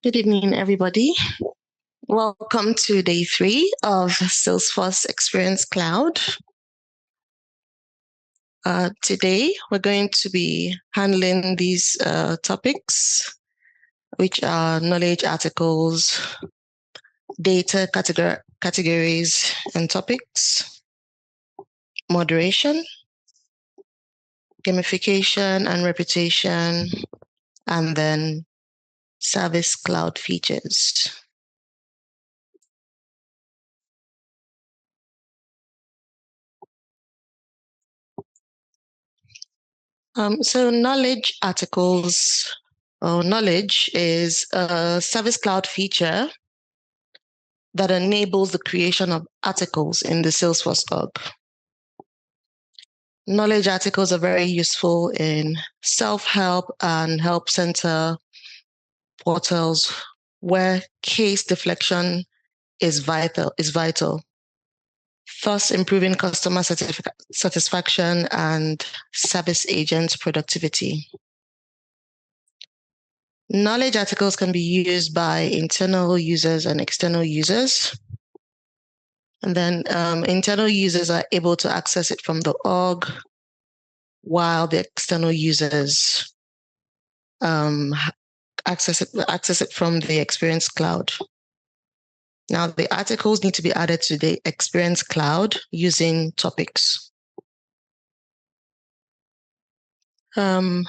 Good evening, everybody. Welcome to day 3 of Salesforce Experience Cloud. Today, we're going to be handling these topics, which are knowledge articles, data categories and topics, moderation, gamification and reputation, and then service cloud features. So knowledge articles or knowledge is a service cloud feature that enables the creation of articles in the Salesforce org. Knowledge articles are very useful in self-help and help center portals where case deflection is vital, thus improving customer satisfaction and service agent productivity. Knowledge articles can be used by internal users and external users. And then internal users are able to access it from the org, while the external users access it from the Experience Cloud. Now, the articles need to be added to the Experience Cloud using topics. Then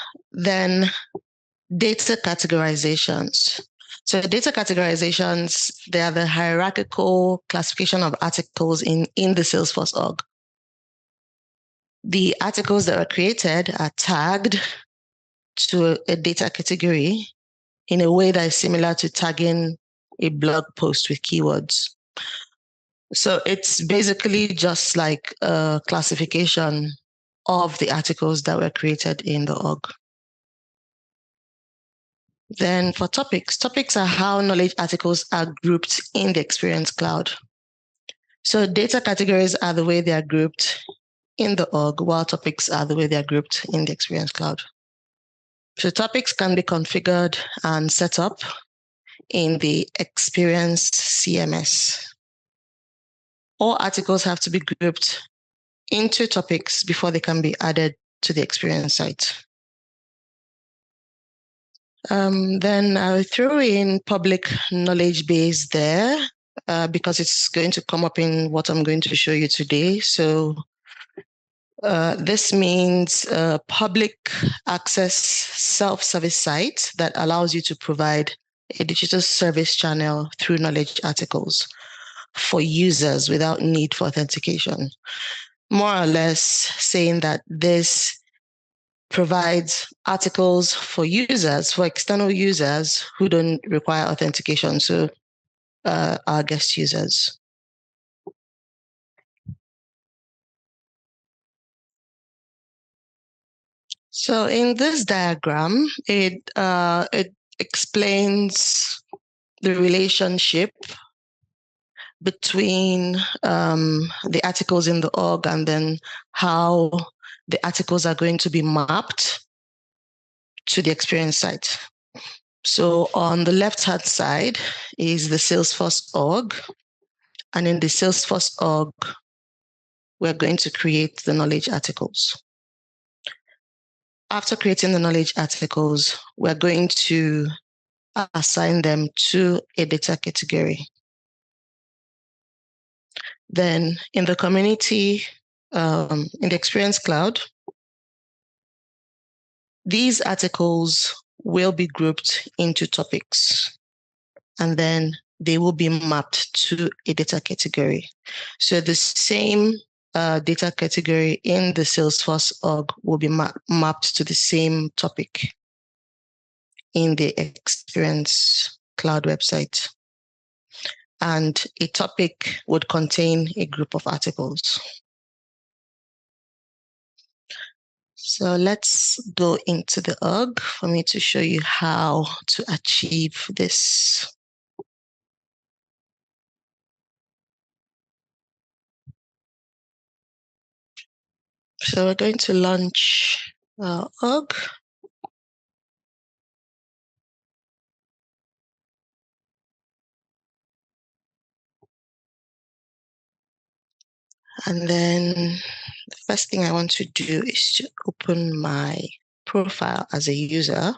data categorizations. So data categorizations, they are the hierarchical classification of articles in the Salesforce org. The articles that are created are tagged to a data category in a way that is similar to tagging a blog post with keywords. So it's basically just like a classification of the articles that were created in the org. Then for topics are how knowledge articles are grouped in the Experience Cloud. So data categories are the way they are grouped in the org, while topics are the way they are grouped in the Experience Cloud. So topics can be configured and set up in the Experience CMS. All articles have to be grouped into topics before they can be added to the Experience site. Then I'll throw in public knowledge base there because it's going to come up in what I'm going to show you today. So this means a public access self-service site that allows you to provide a digital service channel through knowledge articles for users without need for authentication. More or less saying that this provides articles for users, for external users who don't require authentication, so our guest users. So in this diagram, it explains the relationship between the articles in the org and then how the articles are going to be mapped to the Experience site. So on the left-hand side is the Salesforce org. And in the Salesforce org, we're going to create the knowledge articles. After creating the knowledge articles, we're going to assign them to a data category. Then in the community, in the Experience Cloud, these articles will be grouped into topics, and then they will be mapped to a data category. So the same data category in the Salesforce org will be mapped to the same topic in the Experience Cloud website. And a topic would contain a group of articles. So let's go into the org for me to show you how to achieve this. So we're going to launch our org. And then the first thing I want to do is to open my profile as a user.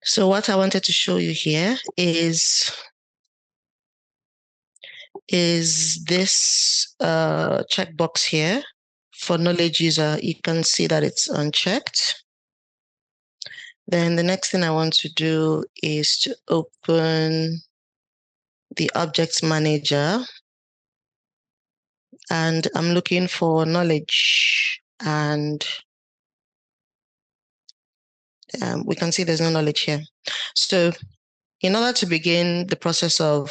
So what I wanted to show you here is this checkbox here for knowledge user. You can see that it's unchecked. Then the next thing I want to do is to open the object manager, and I'm looking for knowledge, and we can see there's no knowledge here. So in order to begin the process of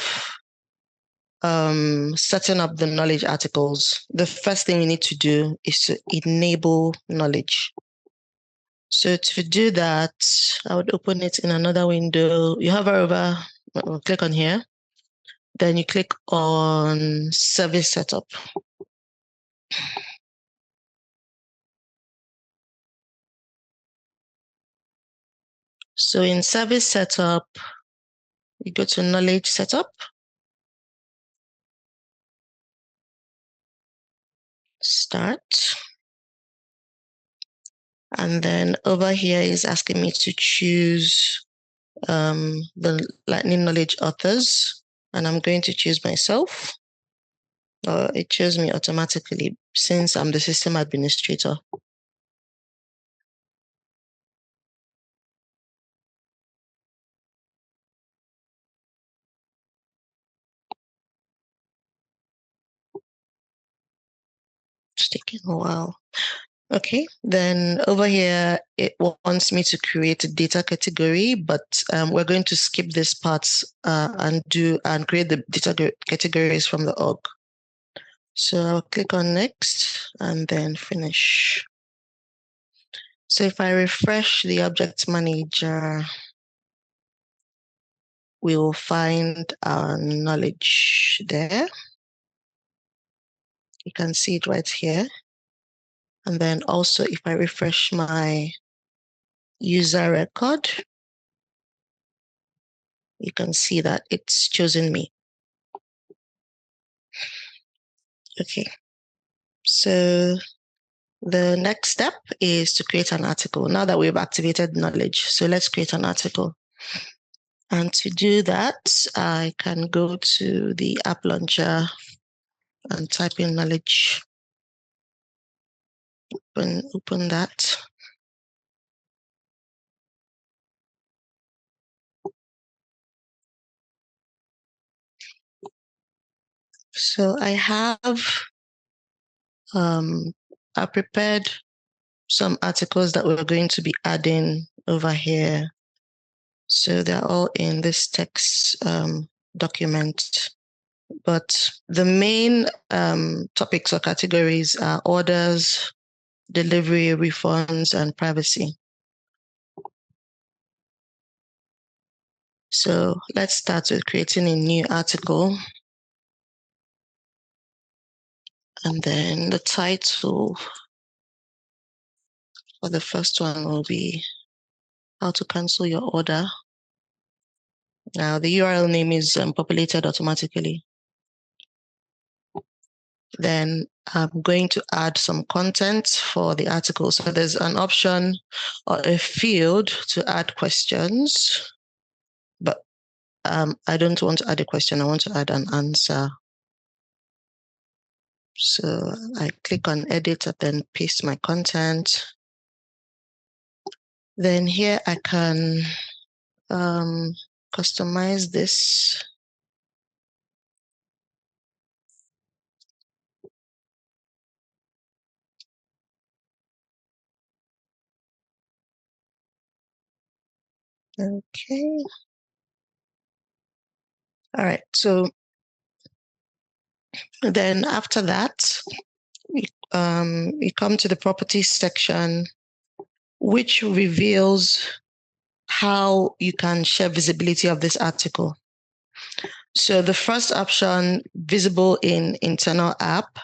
setting up the knowledge articles, the first thing you need to do is to enable knowledge. So to do that, I would open it in another window. You hover over, click on here, then you click on service setup. So in service setup, you go to knowledge setup, start. And then over here is asking me to choose the Lightning Knowledge authors, and I'm going to choose myself. It chose me automatically since I'm the system administrator. It's taking a while. Okay, then over here, it wants me to create a data category, but we're going to skip this part and create the data categories from the org. So I'll click on next and then finish. So if I refresh the object manager, we will find our knowledge there. You can see it right here. And then also if I refresh my user record, you can see that it's chosen me. Okay, so the next step is to create an article. Now that we've activated knowledge, so let's create an article. And to do that, I can go to the app launcher and type in knowledge. Open that. So I prepared some articles that we're going to be adding over here. So they're all in this text document. But the main topics or categories are orders, delivery, refunds, and privacy. So let's start with creating a new article. And then the title for the first one will be how to cancel your order. Now the URL name is populated automatically. Then I'm going to add some content for the article. So there's an option or a field to add questions, but I don't want to add a question. I want to add an answer. So I click on edit and then paste my content. Then here I can customize this. Okay. All right. So then after that, we come to the properties section, which reveals how you can share visibility of this article. So the first option, visible in internal app.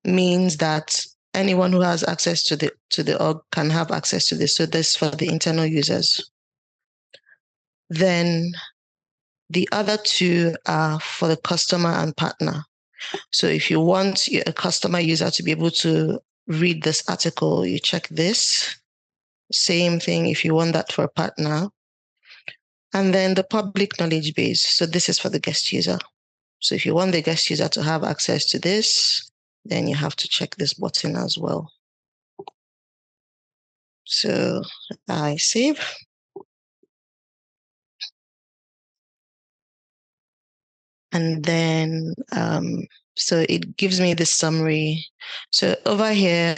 means that anyone who has access to the org can have access to this. So this is for the internal users. Then the other two are for the customer and partner. So if you want a customer user to be able to read this article, you check this. Same thing if you want that for a partner. And then the public knowledge base. So this is for the guest user. So if you want the guest user to have access to this, then you have to check this button as well. So I save. And then, so it gives me this summary. So over here,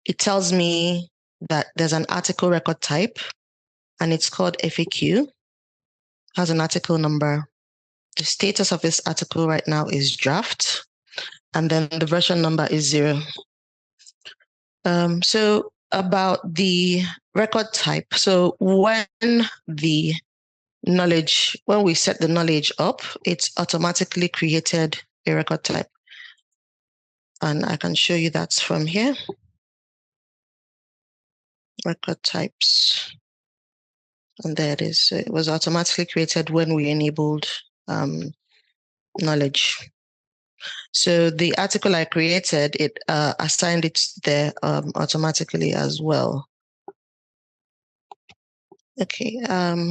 it tells me that there's an article record type and it's called FAQ, has an article number. The status of this article right now is draft, and then the version number is 0. So about the record type. So when we set the knowledge up, it's automatically created a record type. And I can show you that from here. Record types. And there it is. So it was automatically created when we enabled knowledge. So the article I created, it assigned it there automatically as well. Okay,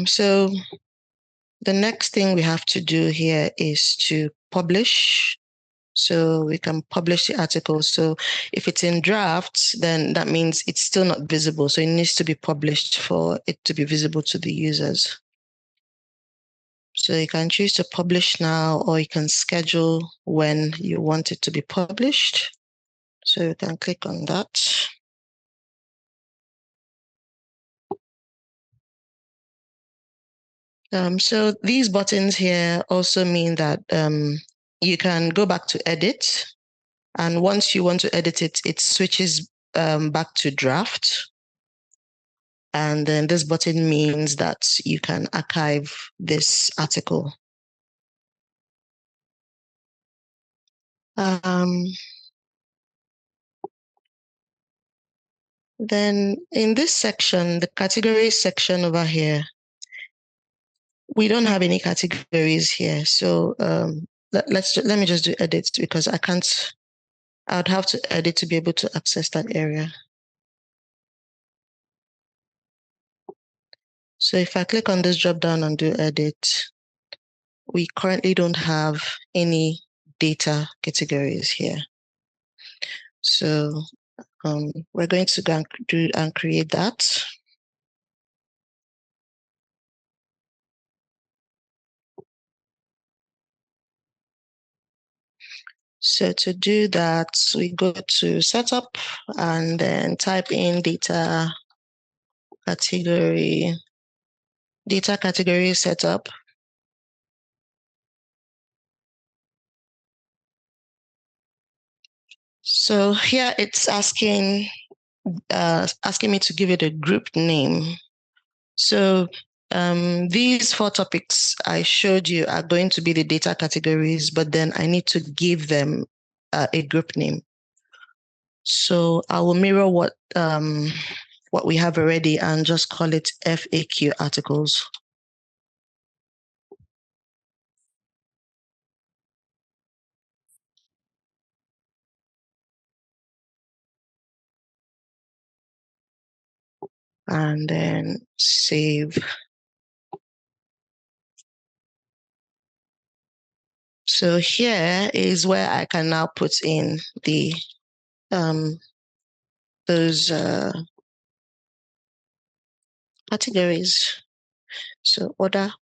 so the next thing we have to do here is to publish. So we can publish the article. So if it's in drafts, then that means it's still not visible. So it needs to be published for it to be visible to the users. So you can choose to publish now, or you can schedule when you want it to be published. So you can click on that. So these buttons here also mean that you can go back to edit. And once you want to edit it, it switches back to draft. And then this button means that you can archive this article. Then in this section, the category section over here, we don't have any categories here. So let me just do edits because I would have to edit to be able to access that area. So if I click on this drop down and do edit, we currently don't have any data categories here. So we're going to go and create that. So to do that, we go to setup and then type in data category setup. So here it's asking me to give it a group name. So these 4 topics I showed you are going to be the data categories, but then I need to give them a group name. So I will mirror what we have already and just call it FAQ articles. And then save. So here is where I can now put in the those categories. So orders.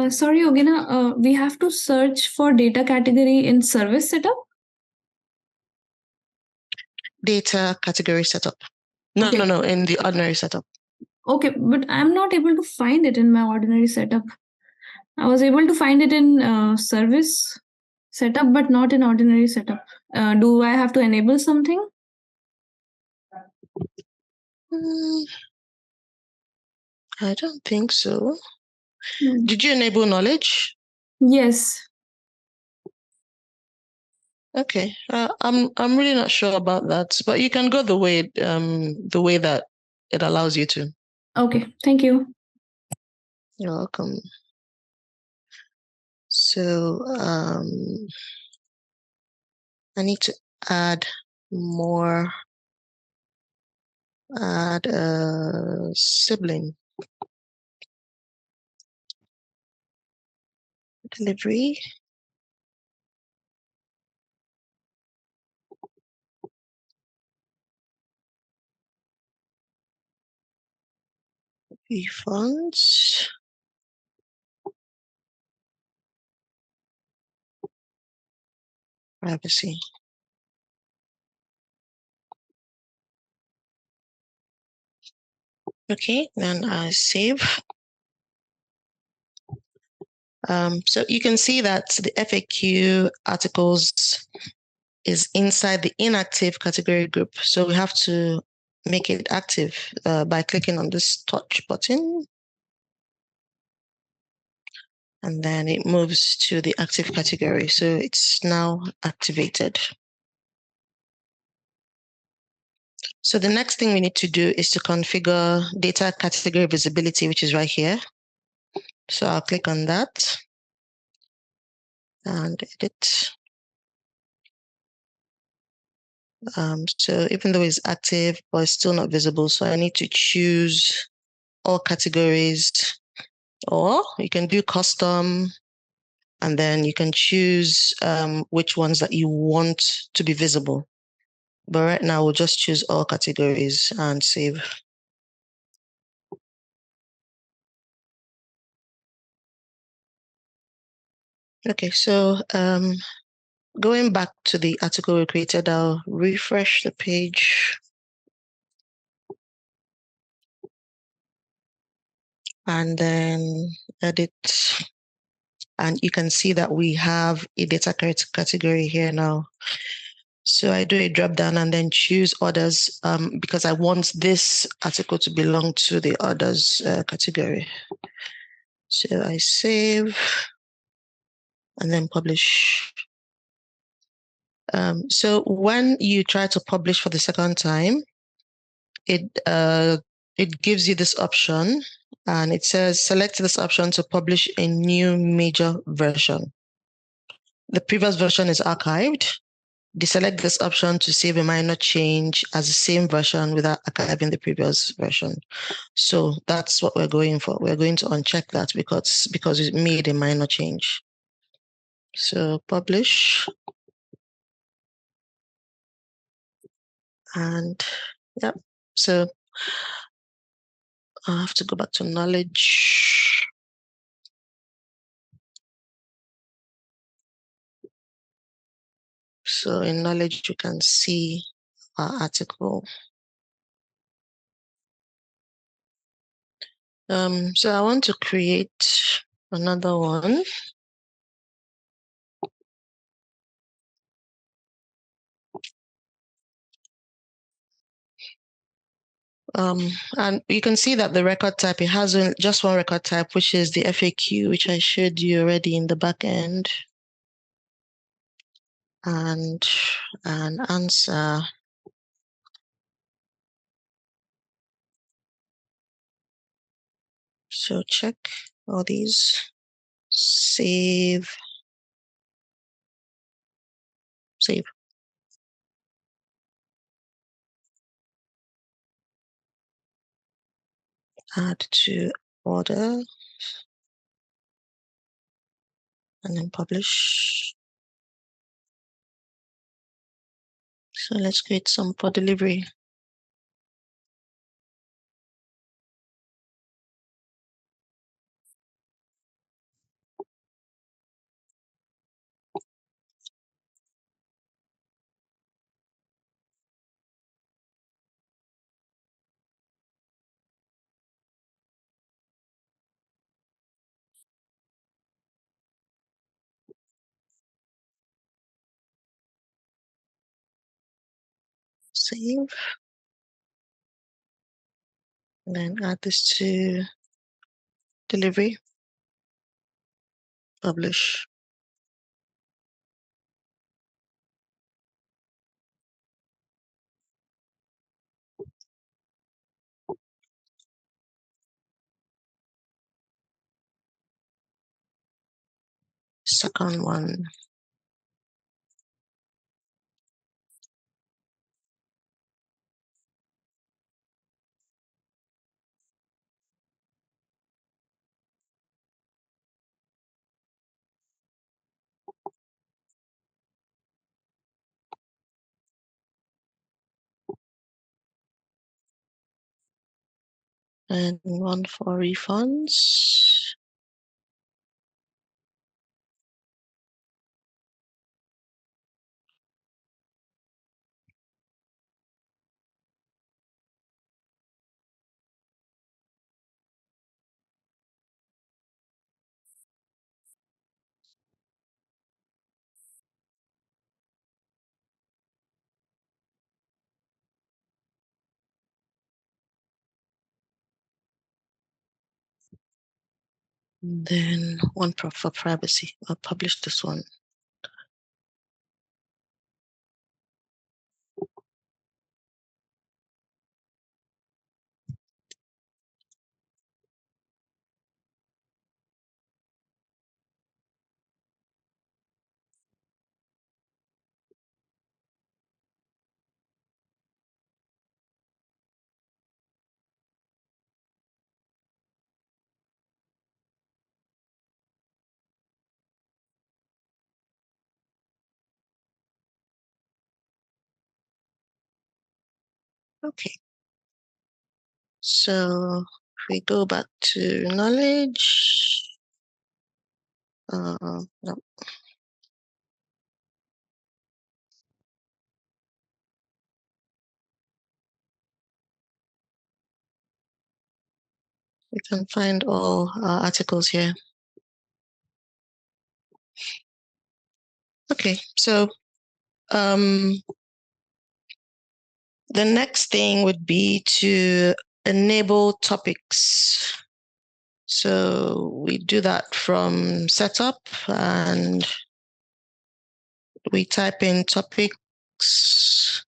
Sorry, Ogenna, we have to search for data category in service setup? Data category setup. No, Okay. no, in the ordinary setup. Okay, but I'm not able to find it in my ordinary setup. I was able to find it in service setup, but not in ordinary setup. Do I have to enable something? I don't think so. Did you enable knowledge? Yes. Okay, I'm really not sure about that, but you can go the way that it allows you to. Okay, thank you. You're welcome. So I need to add more, add a sibling. Delivery. Refunds. Privacy. Okay, then I save. So you can see that the FAQ articles is inside the inactive category group. So we have to make it active by clicking on this touch button. And then it moves to the active category. So it's now activated. So the next thing we need to do is to configure data category visibility, which is right here. So I'll click on that and edit. So even though it's active, but it's still not visible. So I need to choose all categories, or you can do custom, and then you can choose which ones that you want to be visible. But right now we'll just choose all categories and save. Okay, so going back to the article we created, I'll refresh the page. And then edit. And you can see that we have a data category here now. So I do a drop down and then choose others because I want this article to belong to the others category. So I save and then publish. So when you try to publish for the second time, it gives you this option and it says select this option to publish a new major version. The previous version is archived. Deselect this option to save a minor change as the same version without archiving the previous version. So that's what we're going for. We're going to uncheck that because it made a minor change. So publish. And yeah, so I have to go back to knowledge. So in knowledge, you can see our article. So I want to create another one. And you can see that the record type, it has just one record type, which is the FAQ, which I showed you already in the back end. And an answer. So check all these, save. Add to order, and then publish. So let's create some for delivery. Save. And then add this to delivery. Publish. Second one. And one for refunds. Then one for privacy. I'll publish this one. Okay. So if we go back to knowledge, no, we can find all our articles here. Okay, so the next thing would be to enable topics. So we do that from setup and we type in topics.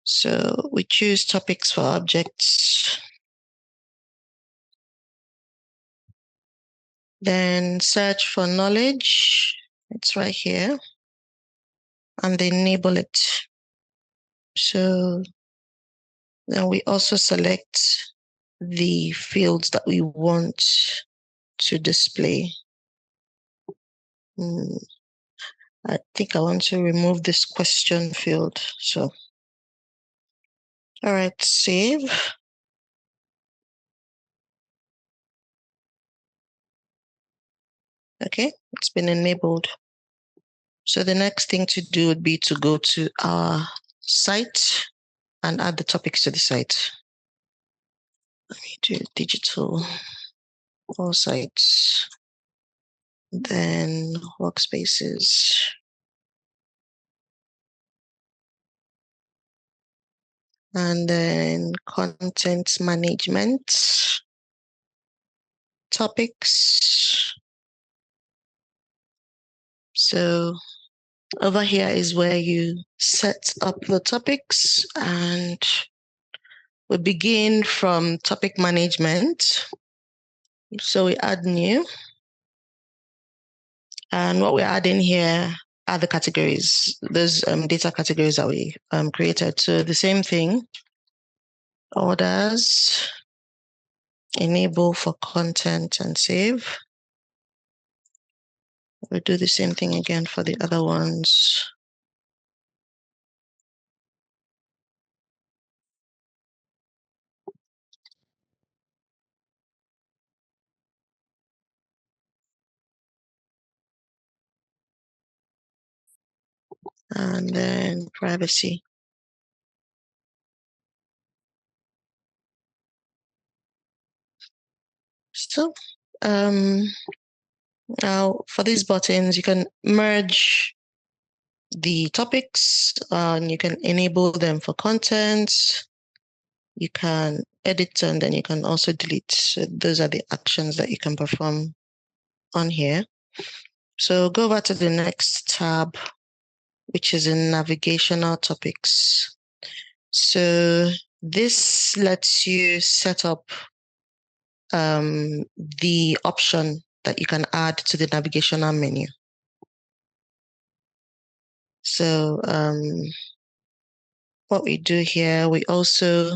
So we choose topics for objects. Then search for knowledge. It's right here. And enable it. So then we also select the fields that we want to display. I think I want to remove this question field. So, all right, save. Okay, it's been enabled. So the next thing to do would be to go to our site and add the topics to the site. Let me do digital, all sites, then workspaces. And then content management, topics. So over here is where you set up the topics, and we begin from topic management. So we add new, and what we're adding here are the categories, those data categories that we created. So the same thing, orders, enable for content and save. We'll do the same thing again for the other ones. And then privacy. So now for these buttons, you can merge the topics and you can enable them for content. You can edit and then you can also delete. So those are the actions that you can perform on here. So go over to the next tab, which is in navigational topics. So this lets you set up the option that you can add to the navigational menu. So what we do here, we also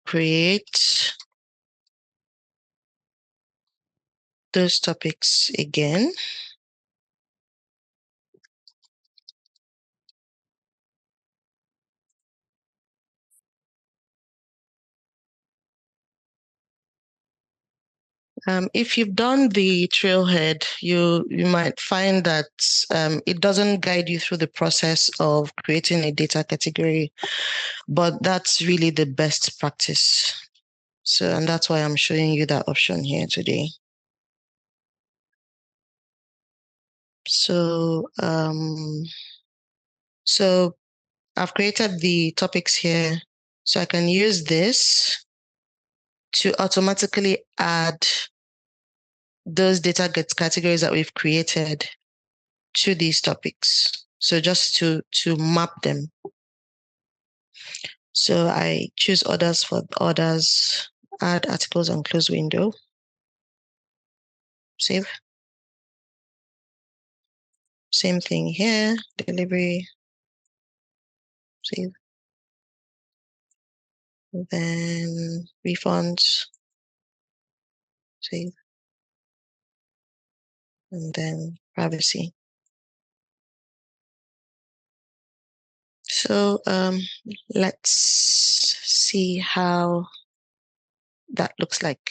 create those topics again. If you've done the trailhead, you might find that it doesn't guide you through the process of creating a data category, but that's really the best practice. So, and that's why I'm showing you that option here today. So, so I've created the topics here, so I can use this to automatically add those data categories that we've created to these topics. So just to map them. So I choose orders for orders, add articles and close window, save. Same thing here, delivery, save. Then refunds, save. And then privacy. So let's see how that looks like.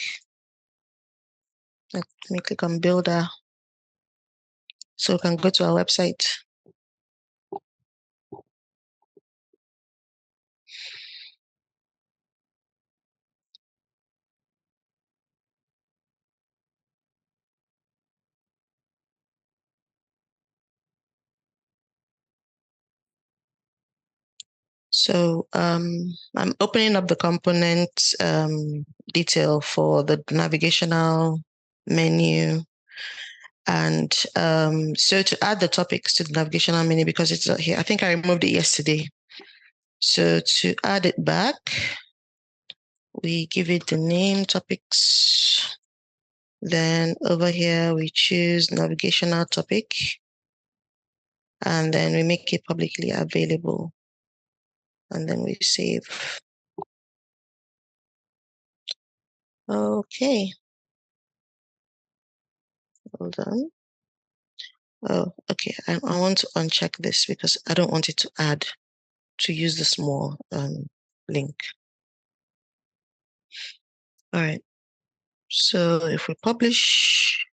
Let me click on Builder. So we can go to our website. So I'm opening up the component detail for the navigational menu. And so to add the topics to the navigational menu, because it's not here, I think I removed it yesterday. So to add it back, we give it the name topics. Then over here, we choose navigational topic. And then we make it publicly available. And then we save. Okay. Hold on. Oh, okay. I want to uncheck this because I don't want it to add, to use the small link. All right. So if we publish,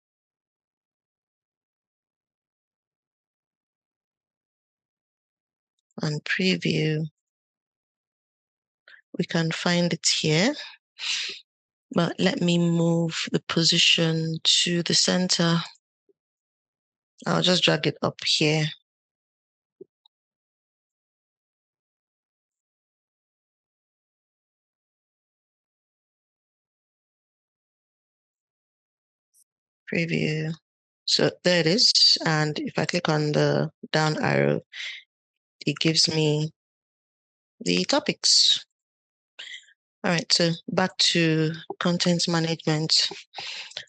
and preview, we can find it here. But let me move the position to the center. I'll just drag it up here. Preview. So there it is. And if I click on the down arrow, it gives me the topics. All right, so back to content management.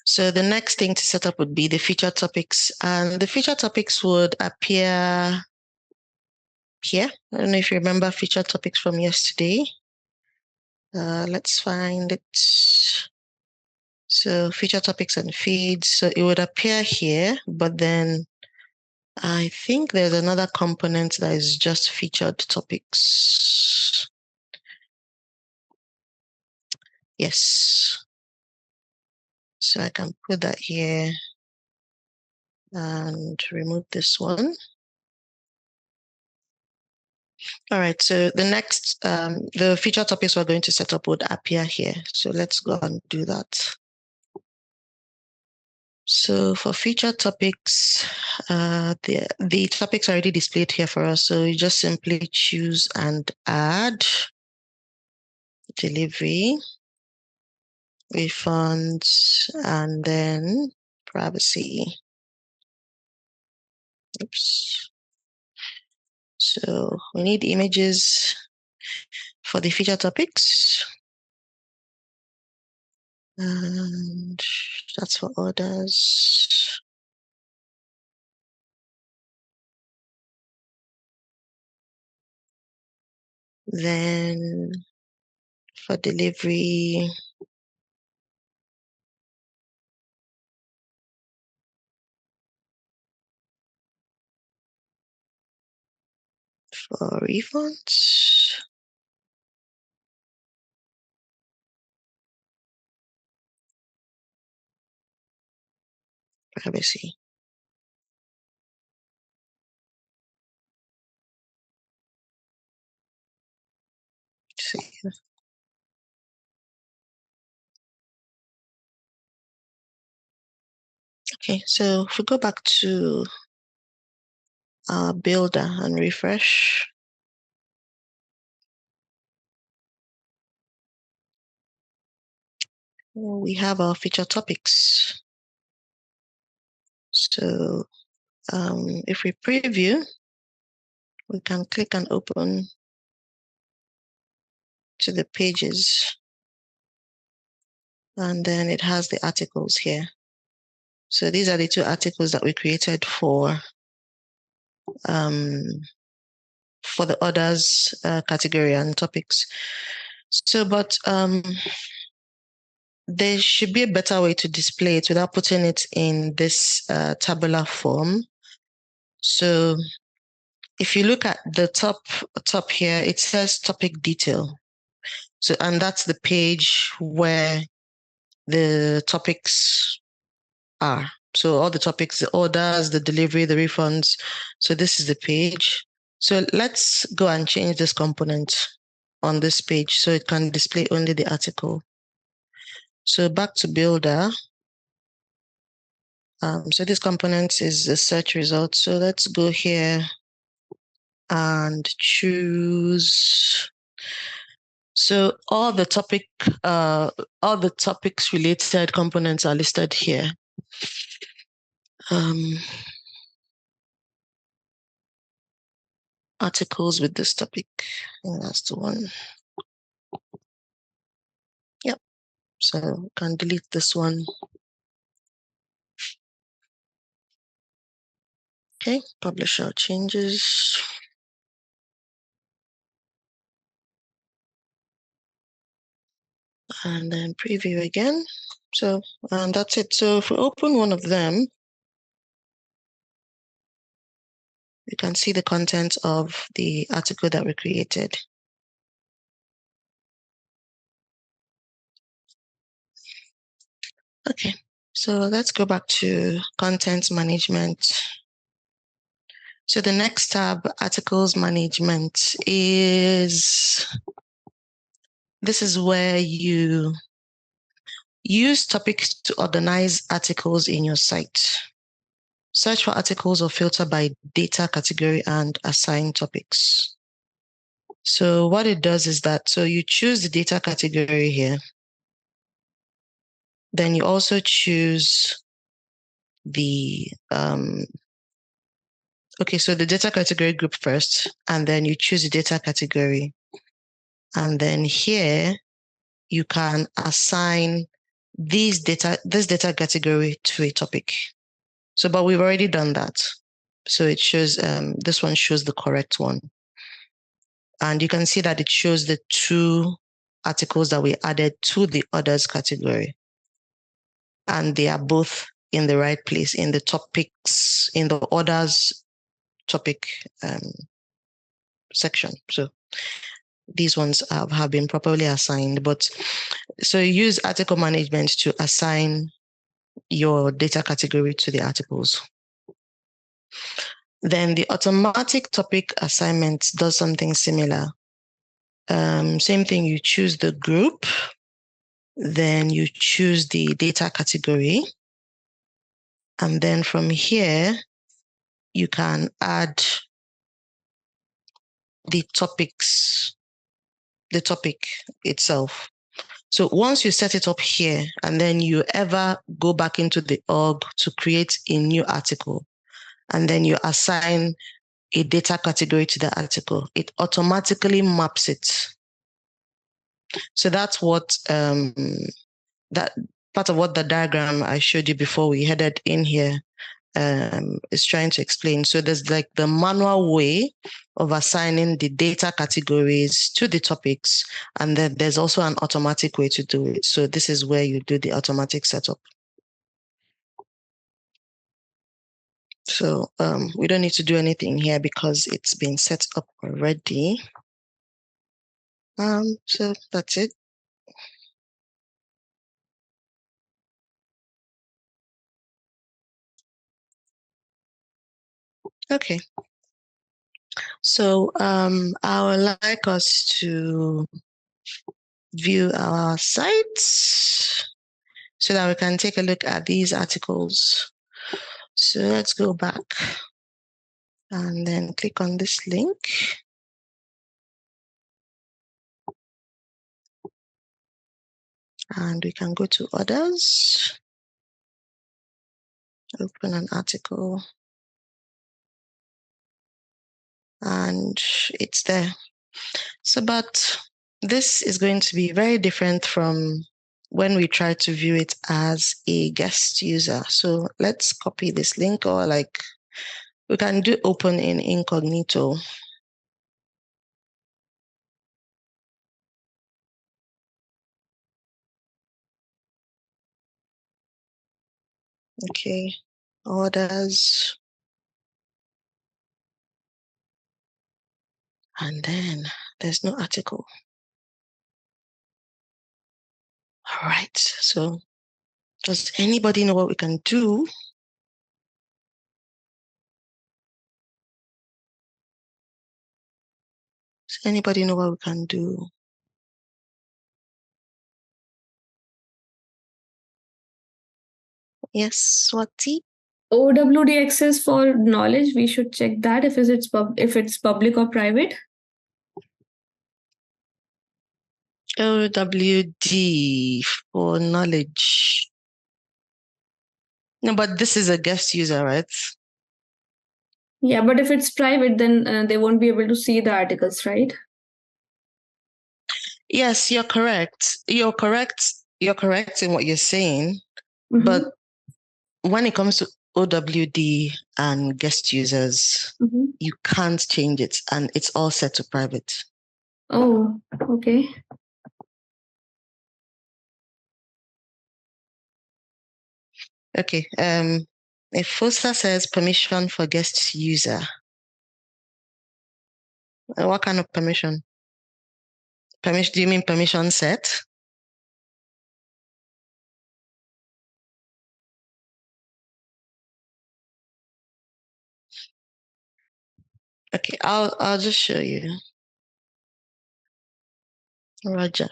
So the next thing to set up would be the featured topics. And the featured topics would appear here. I don't know if you remember featured topics from yesterday. Let's find it. So featured topics and feeds. So it would appear here, but then I think there's another component that is just featured topics. Yes. So I can put that here and remove this one. All right, so the next, the feature topics we're going to set up would appear here. So let's go and do that. So for feature topics, the topics are already displayed here for us. So you just simply choose and add delivery, refunds, and then privacy. Oops. So we need images for the feature topics. And that's for orders. Then for delivery, for refunds, privacy. Okay, so if we go back to our builder and refresh, we have our feature topics. So if we preview, we can click and open to the pages, and then it has the articles here. So these are the two articles that we created for the others category and topics. So, but there should be a better way to display it without putting it in this tabular form. So if you look at the top here, it says topic detail. So, and that's the page where the topics are. So all the topics, the orders, the delivery, the refunds. So this is the page. So let's go and change this component on this page so it can display only the article. So back to Builder. So this component is the search result. So let's go here and choose. So all the topics related components are listed here. Articles with this topic. And that's the one. Yep. So can delete this one. Okay, publish our changes. And then preview again. So that's it. So if we open one of them, you can see the content of the article that we created. Okay, so let's go back to content management. So the next tab, articles management, this is where you use topics to organize articles in your site. Search for articles or filter by data category and assign topics. So what it does is that, so you choose the data category here. Then you also choose the, so the data category group first, and then you choose the data category. And then here you can assign this data category to a topic. So, but we've already done that. So it shows, this one shows the correct one. And you can see that it shows the two articles that we added to the others category. And they are both in the right place in the topics, in the orders topic section. So these ones have been properly assigned. But so you use article management to assign your data category to the articles. Then the automatic topic assignment does something similar. Same thing, you choose the group, then you choose the data category. And then from here, you can add the topics, the topic itself. So once you set it up here, and then you ever go back into the org to create a new article, and then you assign a data category to the article, it automatically maps it. So that's what that part of what the diagram I showed you before we headed in here is trying to explain. So there's like the manual way of assigning the data categories to the topics, and then there's also an automatic way to do it. So this is where you do the automatic setup. So we don't need to do anything here because it's been set up already. So that's it. Okay. So I would like us to view our sites so that we can take a look at these articles. So let's go back and then click on this link. And we can go to others, open an article, and it's there. So, but this is going to be very different from when we try to view it as a guest user. So let's copy this link, or like we can do open in incognito. Okay, orders. And then there's no article. All right, so does anybody know what we can do? Does anybody know what we can do? Yes, Swati? OWD access for knowledge, we should check that if it's public or private. OWD for knowledge. No, but this is a guest user, right? Yeah, but if it's private, then they won't be able to see the articles, right? Yes, you're correct. You're correct. You're correct in what you're saying. Mm-hmm. But when it comes to OWD and guest users, you can't change it, and it's all set to private. Oh, okay. Okay. If Foster says permission for guest user, what kind of permission? Permission? Do you mean permission set? Okay, I'll just show you. Roger.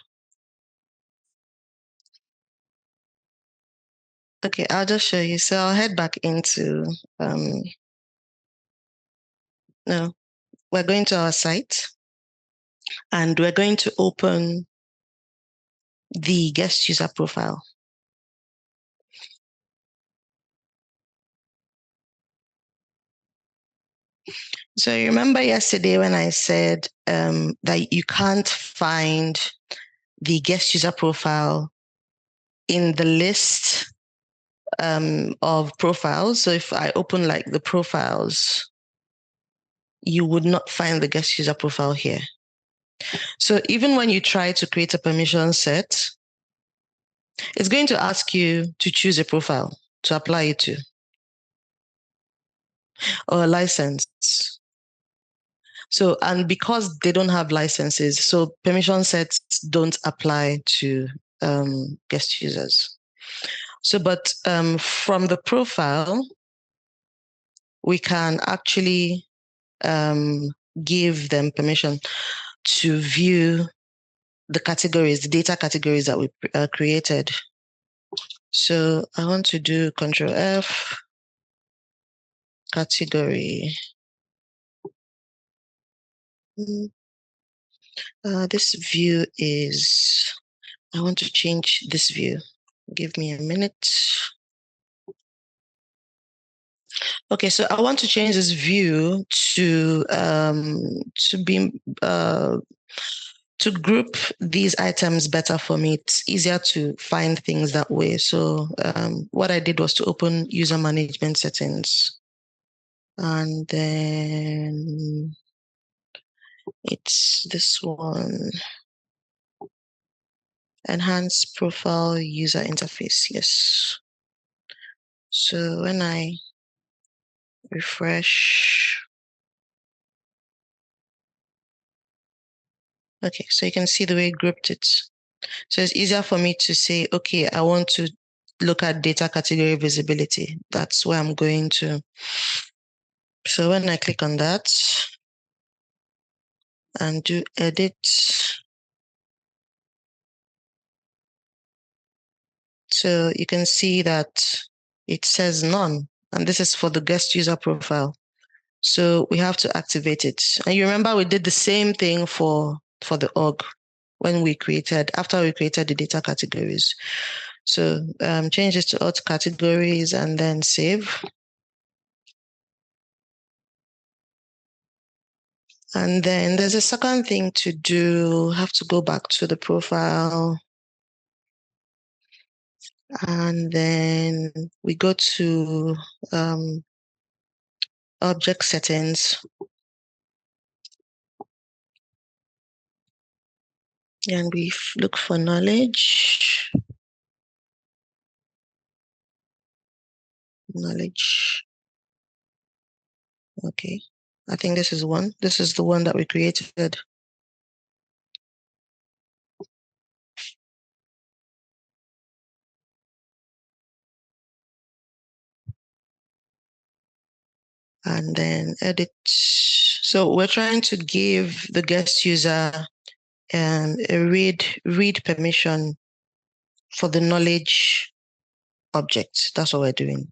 Okay, I'll just show you. So I'll head back into no, we're going to our site and we're going to open the guest user profile. So you remember yesterday when I said that you can't find the guest user profile in the list of profiles. So if I open like the profiles, you would not find the guest user profile here. So even when you try to create a permission set, it's going to ask you to choose a profile to apply it to or a license. So, and because they don't have licenses, so permission sets don't apply to guest users. So, but from the profile, we can actually give them permission to view the categories, the data categories that we created. So I want to do Control F, category. This view is, I want to change this view. Give me a minute. Okay, so I want to change this view to be to group these items better for me. It's easier to find things that way. So what I did was to open user management settings, and then it's this one, enhance profile user interface. Yes. So when I refresh, okay, so you can see the way it grouped it. So it's easier for me to say, okay, I want to look at data category visibility. That's where I'm going to. So when I click on that and do edit, so you can see that it says none, and this is for the guest user profile. So we have to activate it. And you remember we did the same thing for the org when we created, after we created the data categories. So change this to alt categories and then save. And then there's a second thing to do. Have to go back to the profile. And then we go to object settings. And we look for knowledge. Knowledge. Okay. I think this is one. This is the one that we created. And then edit. So we're trying to give the guest user a read permission for the knowledge object. That's what we're doing.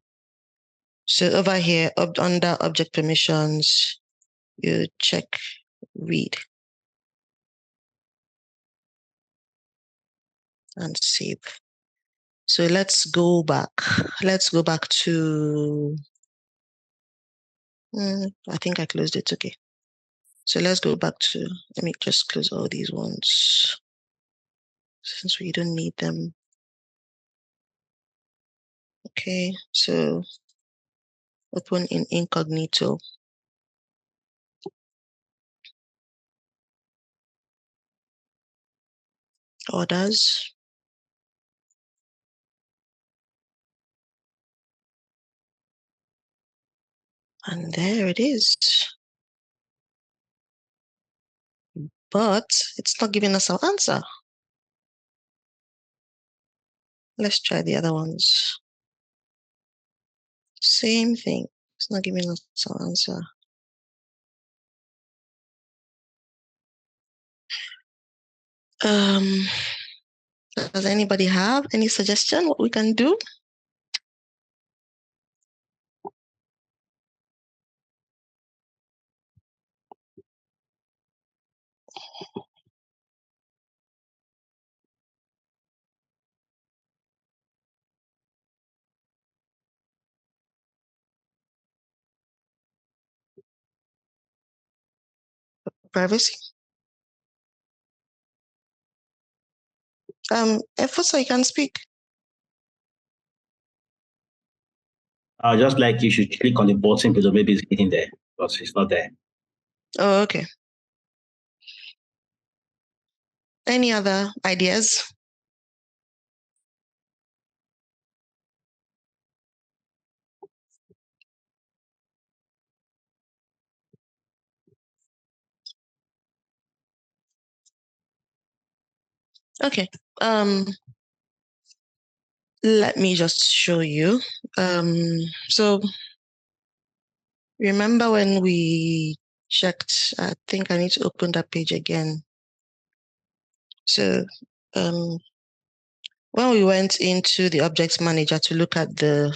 So over here, under object permissions, you check read and save. So let's go back. Let's go back to, I think I closed it. Okay. So let's go back to, let me just close all these ones since we don't need them. Okay. So open in incognito. Orders. And there it is. But it's not giving us our answer. Let's try the other ones. Same thing. It's not giving us our answer. Does anybody have any suggestion what we can do? Privacy. Efforts, you can speak. Just like you should click on the button because maybe it's hidden there, but it's not there. Oh, okay. Any other ideas? Okay. Let me just show you. So remember when we checked, I think I need to open that page again. So when we went into the object manager to look at the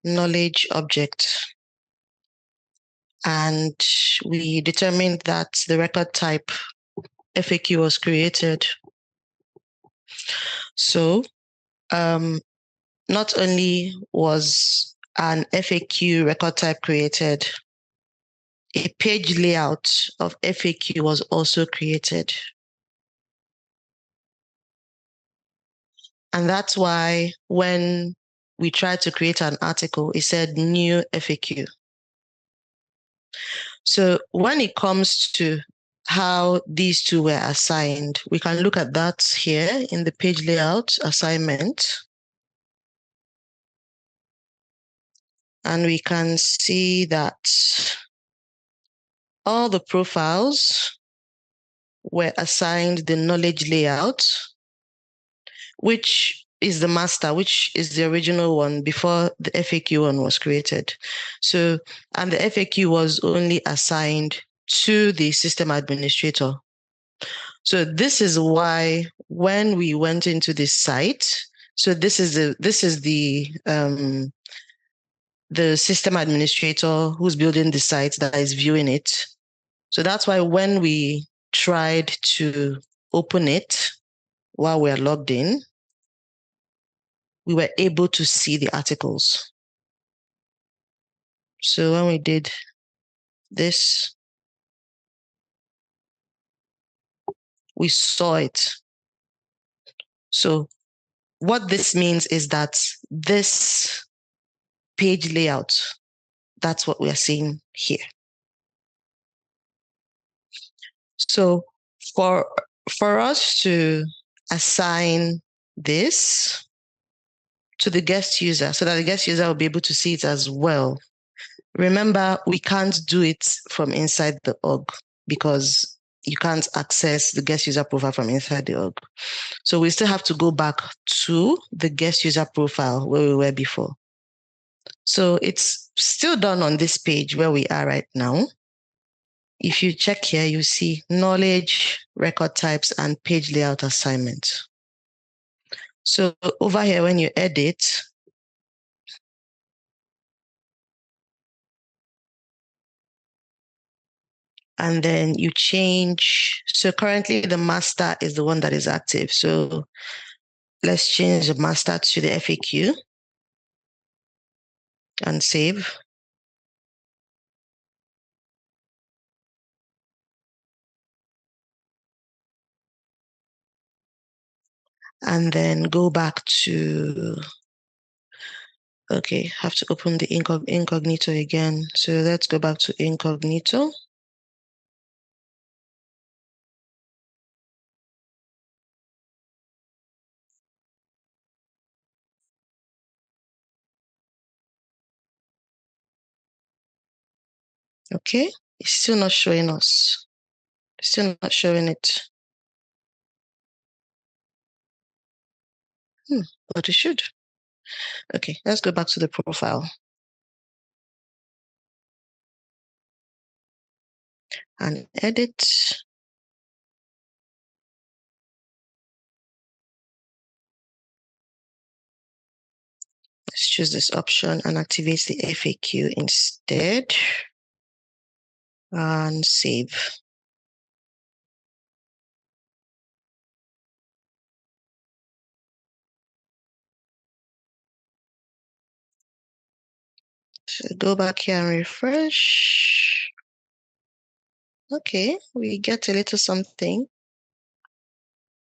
knowledge object, and we determined that the record type FAQ was created. So not only was an FAQ record type created, a page layout of FAQ was also created. And that's why when we tried to create an article, it said new FAQ. So when it comes to how these two were assigned, we can look at that here in the page layout assignment. And we can see that all the profiles were assigned the knowledge layout, which is the master, which is the original one before the FAQ one was created. So, and the FAQ was only assigned to the system administrator. So this is why when we went into this site, so this is the system administrator who's building the site that is viewing it. So that's why when we tried to open it while we're logged in, we were able to see the articles. So when we did this, we saw it. So what this means is that this page layout, that's what we are seeing here. So for us to assign this to the guest user so that the guest user will be able to see it as well, remember, we can't do it from inside the org because you can't access the guest user profile from inside the org. So we still have to go back to the guest user profile where we were before. So it's still done on this page where we are right now. If you check here, you see knowledge, record types, and page layout assignment. So over here, when you edit, and then you change. So currently the master is the one that is active. So let's change the master to the FAQ and save. And then go back to, okay, have to open the incognito again. So let's go back to incognito. Okay, it's still not showing us. It's still not showing it. But it should. Okay, let's go back to the profile. And edit. Let's choose this option and activate the FAQ instead. And save. So go back here and refresh. Okay, we get a little something.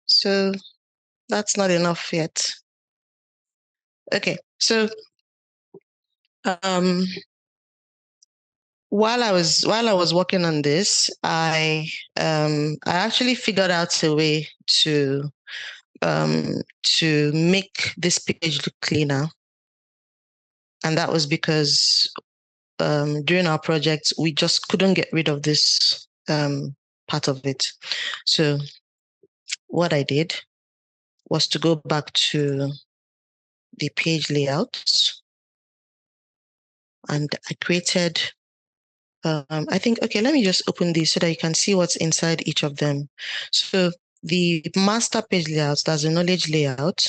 So that's not enough yet. Okay, so while I was working on this, I actually figured out a way to make this page look cleaner, and that was because during our project we just couldn't get rid of this part of it. So what I did was to go back to the page layouts, and I created, I think, okay, let me just open these so that you can see what's inside each of them. So the master page layouts, that's a knowledge layout.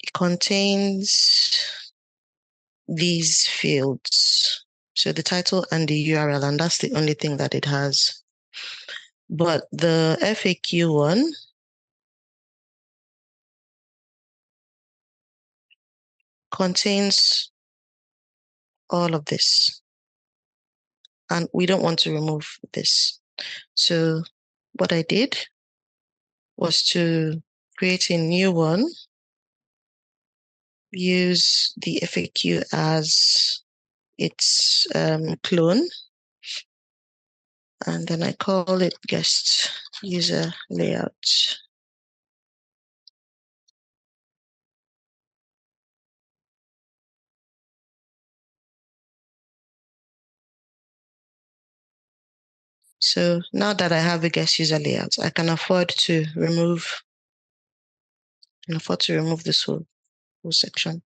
It contains these fields. So the title and the URL, and that's the only thing that it has. But the FAQ one, contains all of this. And we don't want to remove this. So what I did was to create a new one, use the FAQ as its clone, and then I call it guest user layout. So now that I have a guest user layout, I can afford to remove this whole section.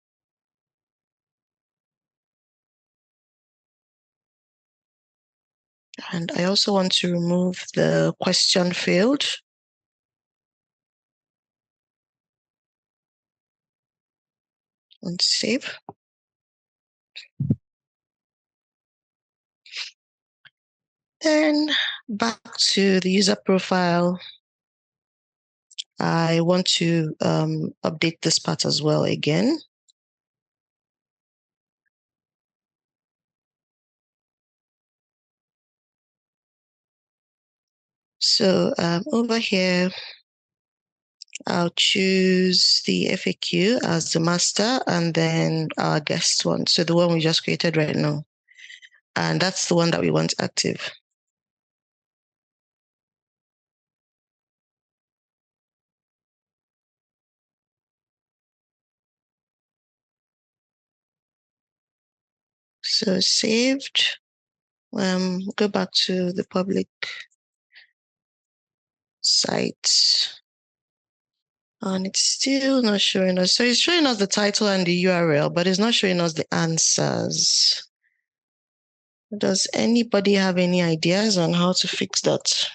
And I also want to remove the question field. And save. Then back to the user profile. I want to update this part as well again. So over here, I'll choose the FAQ as the master and then our guest one. So the one we just created right now. And that's the one that we want active. So saved. Go back to the public site. And it's still not showing us. So it's showing us the title and the URL, but it's not showing us the answers. Does anybody have any ideas on how to fix that?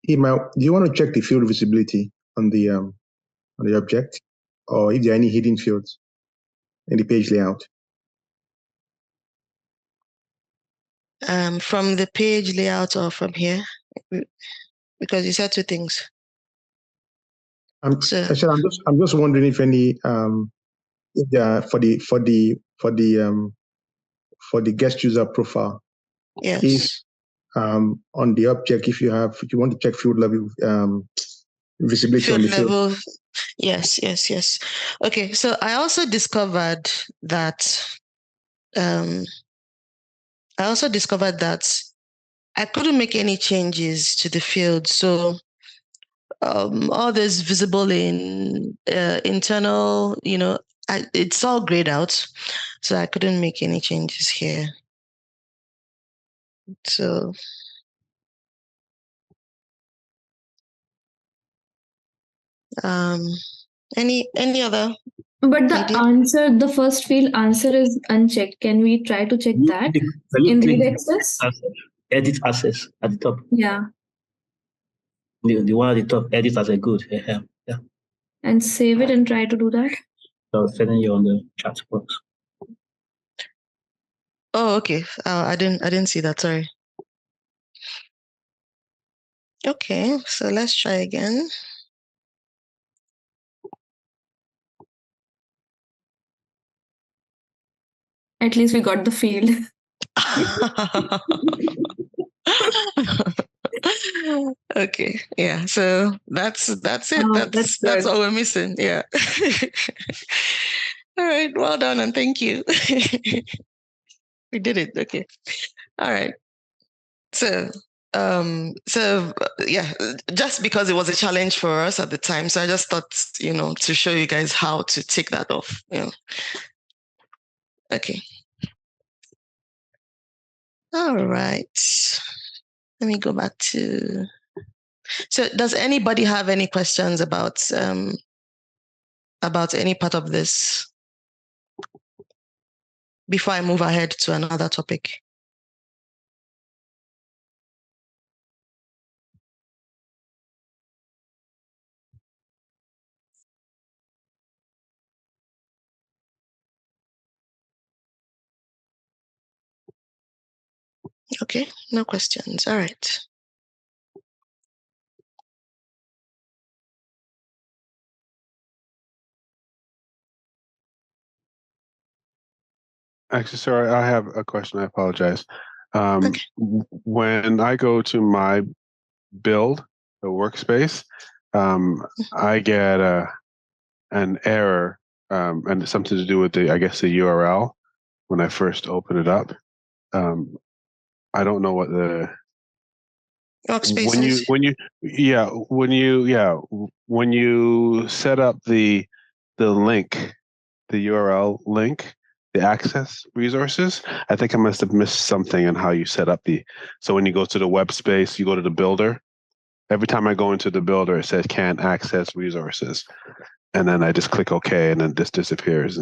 Do you want to check the field visibility on the object, or if there are any hidden fields in the page layout? From the page layout or from here? Because you said two things. I'm just wondering if any if there are for the guest user profile. Yes. If on the object, if you want to check field level visibility field on the level. field. Yes. Okay, so I also discovered that I couldn't make any changes to the field. So all this visible in internal, it's all grayed out. So I couldn't make any changes here. So any other? But the first field answer is unchecked. Can we try to check that in read access? Edit access at the top. Yeah. The one at the top, edit as a good. Yeah. And save it and try to do that. So I'll send you on the chat box. Oh, okay. I didn't see that. Sorry. Okay, so let's try again. At least we got the field. Okay, yeah. So that's it. That's all we're missing. Yeah. All right. Well done and thank you. We did it. Okay. All right. So yeah, just because it was a challenge for us at the time, so I just thought, to show you guys how to take that off. Okay. All right. Let me go back to. So, does anybody have any questions about any part of this before I move ahead to another topic? Okay, no questions. All right. Actually, sorry, I have a question. I apologize. Okay. When I go to my build, the workspace, I get an error, and it's something to do with the, I guess, the URL when I first open it up. I don't know what the Workspaces. when you set up the link, the URL link, the access resources, I think I must have missed something in how you set up so when you go to the web space, you go to the builder. Every time I go into the builder, it says can't access resources. And then I just click OK, and then this disappears.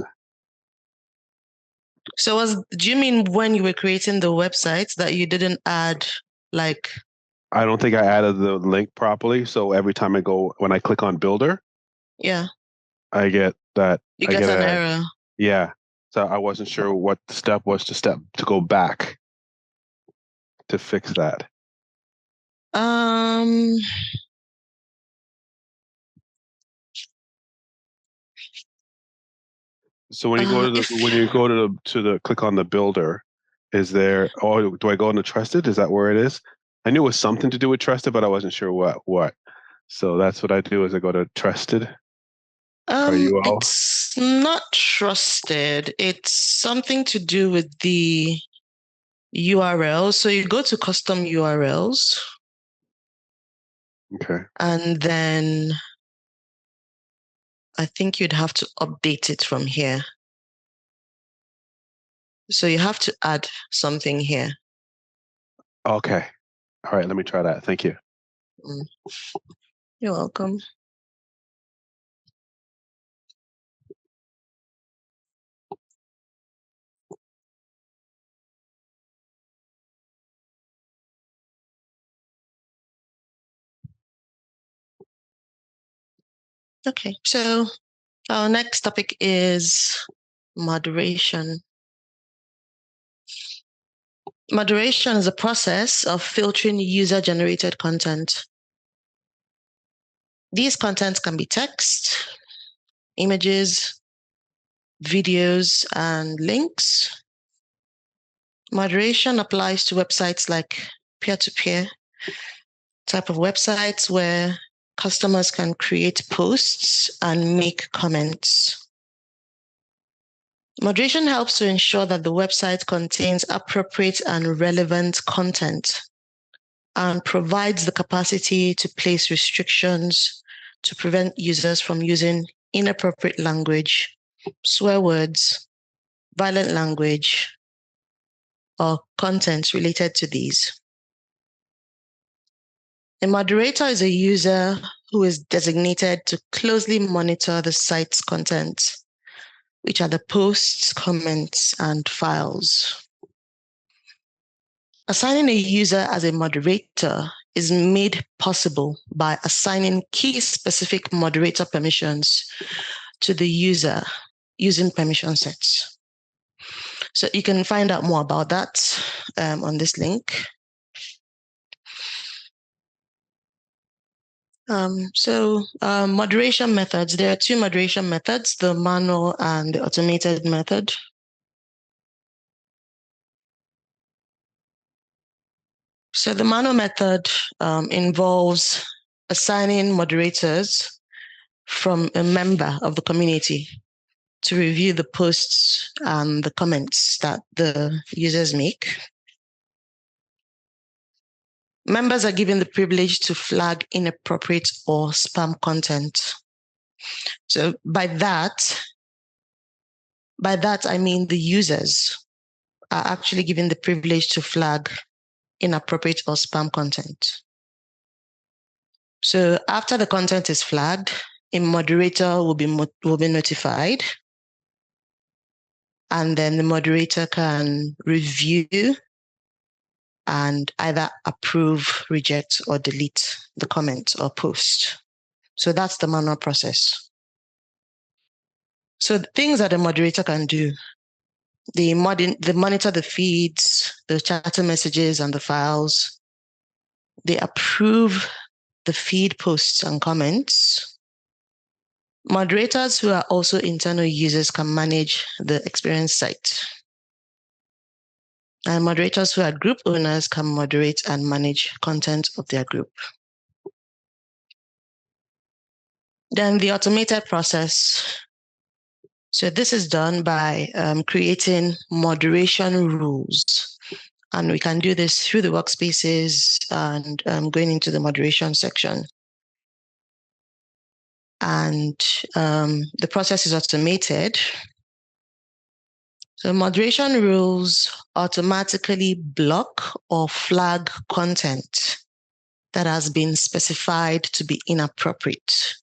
So do you mean when you were creating the website that you didn't add like... I don't think I added the link properly. So every time when I click on builder, yeah, I get that. You get an error. Yeah. So I wasn't sure what the step was to go back to fix that. So when you go to the click on the builder, is there, or do I go into trusted? Is that where it is? I knew it was something to do with trusted, but I wasn't sure what. So that's what I do, is I go to trusted. It's not trusted. It's something to do with the URL. So you go to custom URLs. Okay. And then I think you'd have to update it from here. So you have to add something here. Okay. All right, let me try that. Thank you. You're welcome. Okay, so our next topic is moderation. Moderation is a process of filtering user-generated content. These contents can be text, images, videos, and links. Moderation applies to websites like peer-to-peer type of websites where customers can create posts and make comments. Moderation helps to ensure that the website contains appropriate and relevant content and provides the capacity to place restrictions to prevent users from using inappropriate language, swear words, violent language, or content related to these. A moderator is a user who is designated to closely monitor the site's content, which are the posts, comments, and files. Assigning a user as a moderator is made possible by assigning key specific moderator permissions to the user using permission sets. So you can find out more about that on this link. Moderation methods. There are two moderation methods, the manual and the automated method. So the manual method involves assigning moderators from a member of the community to review the posts and the comments that the users make. Members are given the privilege to flag inappropriate or spam content. So by that I mean the users are actually given the privilege to flag inappropriate or spam content. So after the content is flagged, a moderator will be notified, and then the moderator can review and either approve, reject, or delete the comment or post. So that's the manual process. So the things that a moderator can do They monitor the feeds, the chatter messages, and the files. They approve the feed posts and comments. Moderators who are also internal users can manage the experience site. And moderators who are group owners can moderate and manage content of their group. Then the automated process. So this is done by creating moderation rules. And we can do this through the workspaces and going into the moderation section. And the process is automated. So moderation rules automatically block or flag content that has been specified to be inappropriate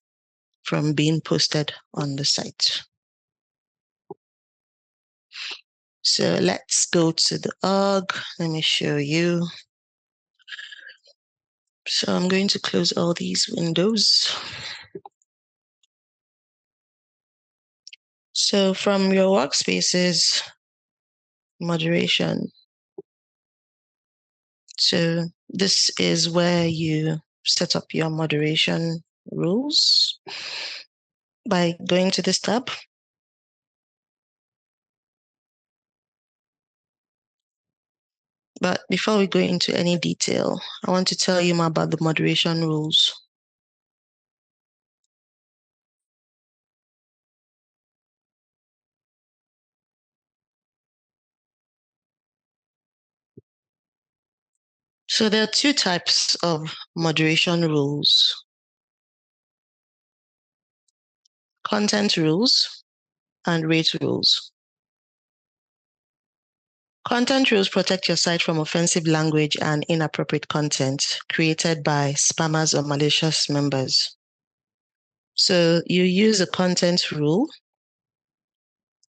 from being posted on the site. So let's go to the org. Let me show you. So I'm going to close all these windows. So from your workspaces, moderation. So this is where you set up your moderation rules by going to this tab. But before we go into any detail, I want to tell you more about the moderation rules. So there are two types of moderation rules: content rules and rate rules. Content rules protect your site from offensive language and inappropriate content created by spammers or malicious members. So you use a content rule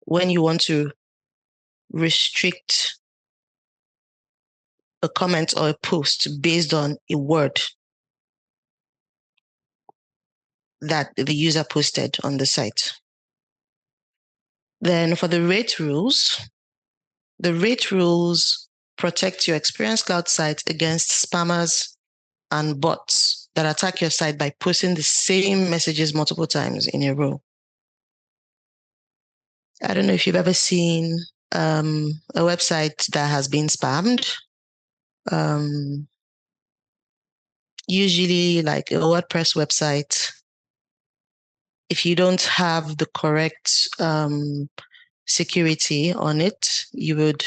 when you want to restrict a comment or a post based on a word that the user posted on the site. Then for the rate rules protect your Experience Cloud site against spammers and bots that attack your site by posting the same messages multiple times in a row. I don't know if you've ever seen a website that has been spammed. Usually like a WordPress website, if you don't have the correct security on it, you would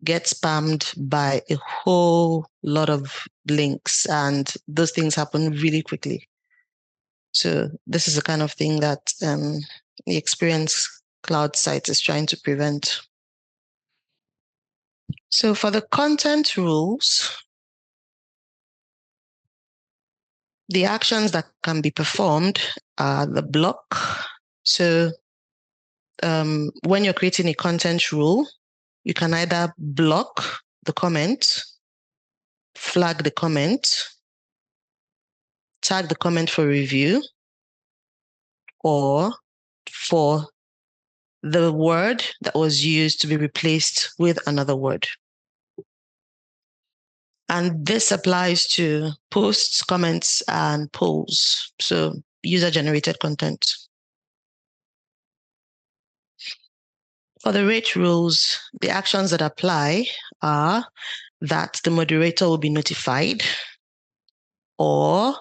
get spammed by a whole lot of links, and those things happen really quickly. So this is the kind of thing that the Experience Cloud site is trying to prevent. So for the content rules, the actions that can be performed are the block. So when you're creating a content rule, you can either block the comment, flag the comment, tag the comment for review, or for the word that was used to be replaced with another word. And this applies to posts, comments, and polls. So user-generated content. For the rate rules, the actions that apply are that the moderator will be notified, or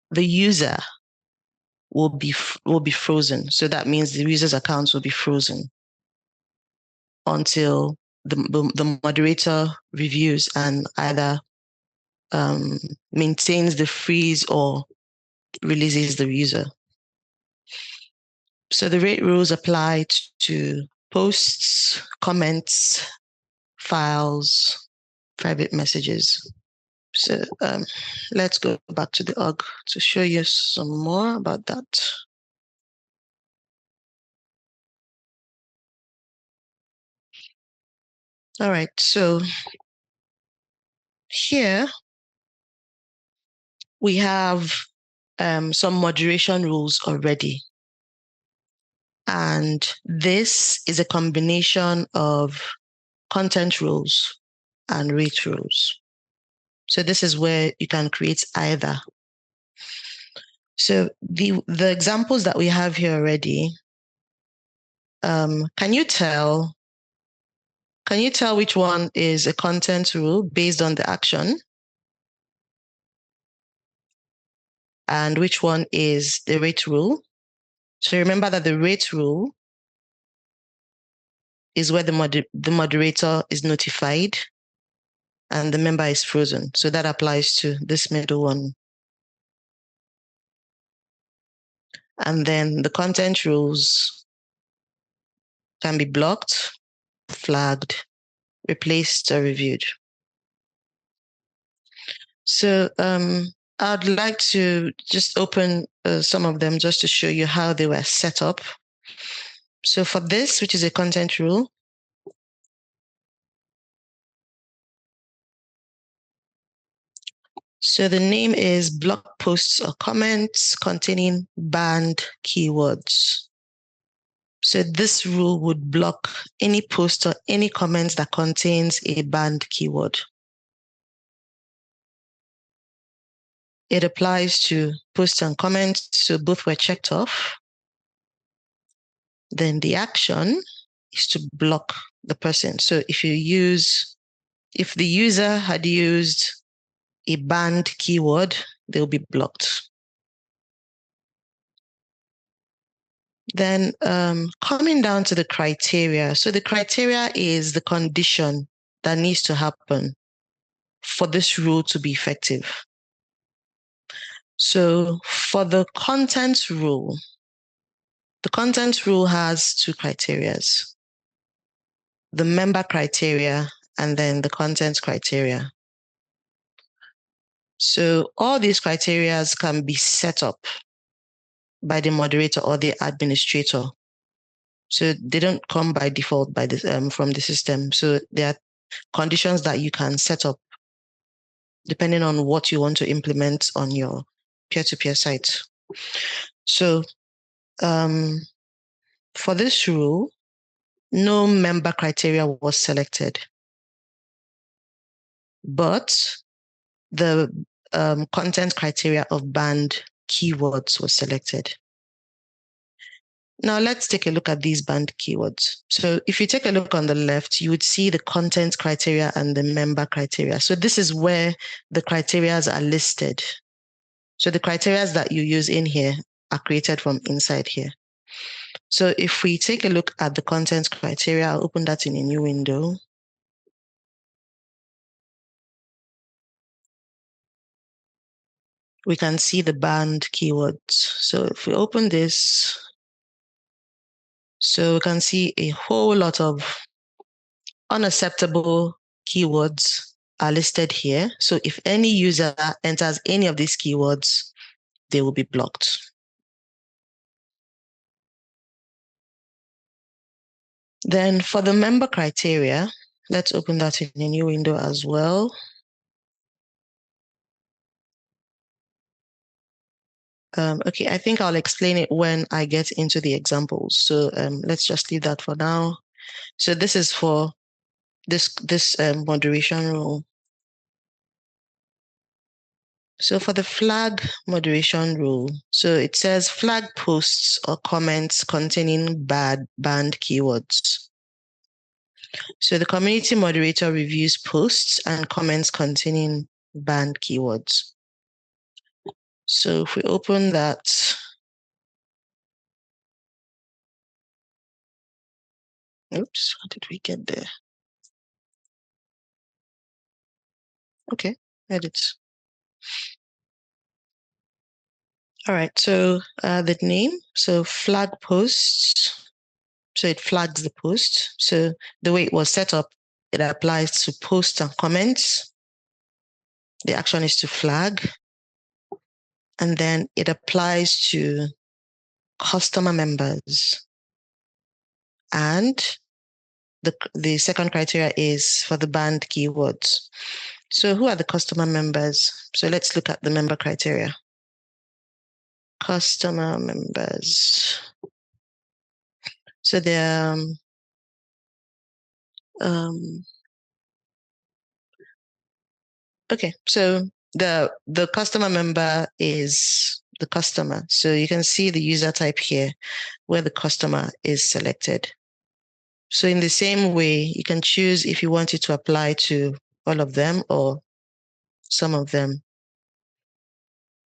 the user will be frozen. So that means the user's accounts will be frozen until the moderator reviews and either maintains the freeze or releases the user. So the rate rules apply to posts, comments, files, private messages. So let's go back to the org to show you some more about that. All right, so here we have some moderation rules already. And this is a combination of content rules and rate rules. So this is where you can create either. So the examples that we have here already, can you tell which one is a content rule based on the action and which one is the rate rule? So remember that the rate rule is where the moderator is notified and the member is frozen. So that applies to this middle one. And then the content rules can be blocked, flagged, replaced, or reviewed. So I'd like to just open some of them just to show you how they were set up. So for this, which is a content rule, so the name is blog posts or comments containing banned keywords. So this rule would block any post or any comments that contains a banned keyword. It applies to posts and comments, so both were checked off. Then the action is to block the person. So if the user had used a banned keyword, they'll be blocked. Then coming down to the criteria. So the criteria is the condition that needs to happen for this rule to be effective. So for the content rule has two criteria: the member criteria and then the content criteria. So all these criteria can be set up by the moderator or the administrator. So they don't come by default by this, from the system. So there are conditions that you can set up depending on what you want to implement on your peer-to-peer site. So for this rule, no member criteria was selected, but the content criteria of banned keywords was selected. Now let's take a look at these banned keywords. So if you take a look on the left, you would see the content criteria and the member criteria. So this is where the criteria are listed. So the criteria that you use in here are created from inside here. So if we take a look at the content criteria, I'll open that in a new window. We can see the banned keywords. So if we open this, so we can see a whole lot of unacceptable keywords are listed here. So if any user enters any of these keywords, they will be blocked. Then for the member criteria, let's open that in a new window as well. Okay, I think I'll explain it when I get into the examples. So let's just leave that for now. So this is for this moderation rule. So for the flag moderation rule, so it says flag posts or comments containing banned keywords. So the community moderator reviews posts and comments containing banned keywords. So if we open that, oops, how did we get there? Okay, edit. All right, so the name, so flag posts, so it flags the post. So the way it was set up, it applies to posts and comments. The action is to flag. And then it applies to customer members. And the second criteria is for the banned keywords. So who are the customer members? So let's look at the member criteria. Customer members. So they're okay. So the customer member is the customer. So you can see the user type here where the customer is selected. So in the same way, you can choose if you want it to apply to all of them or some of them.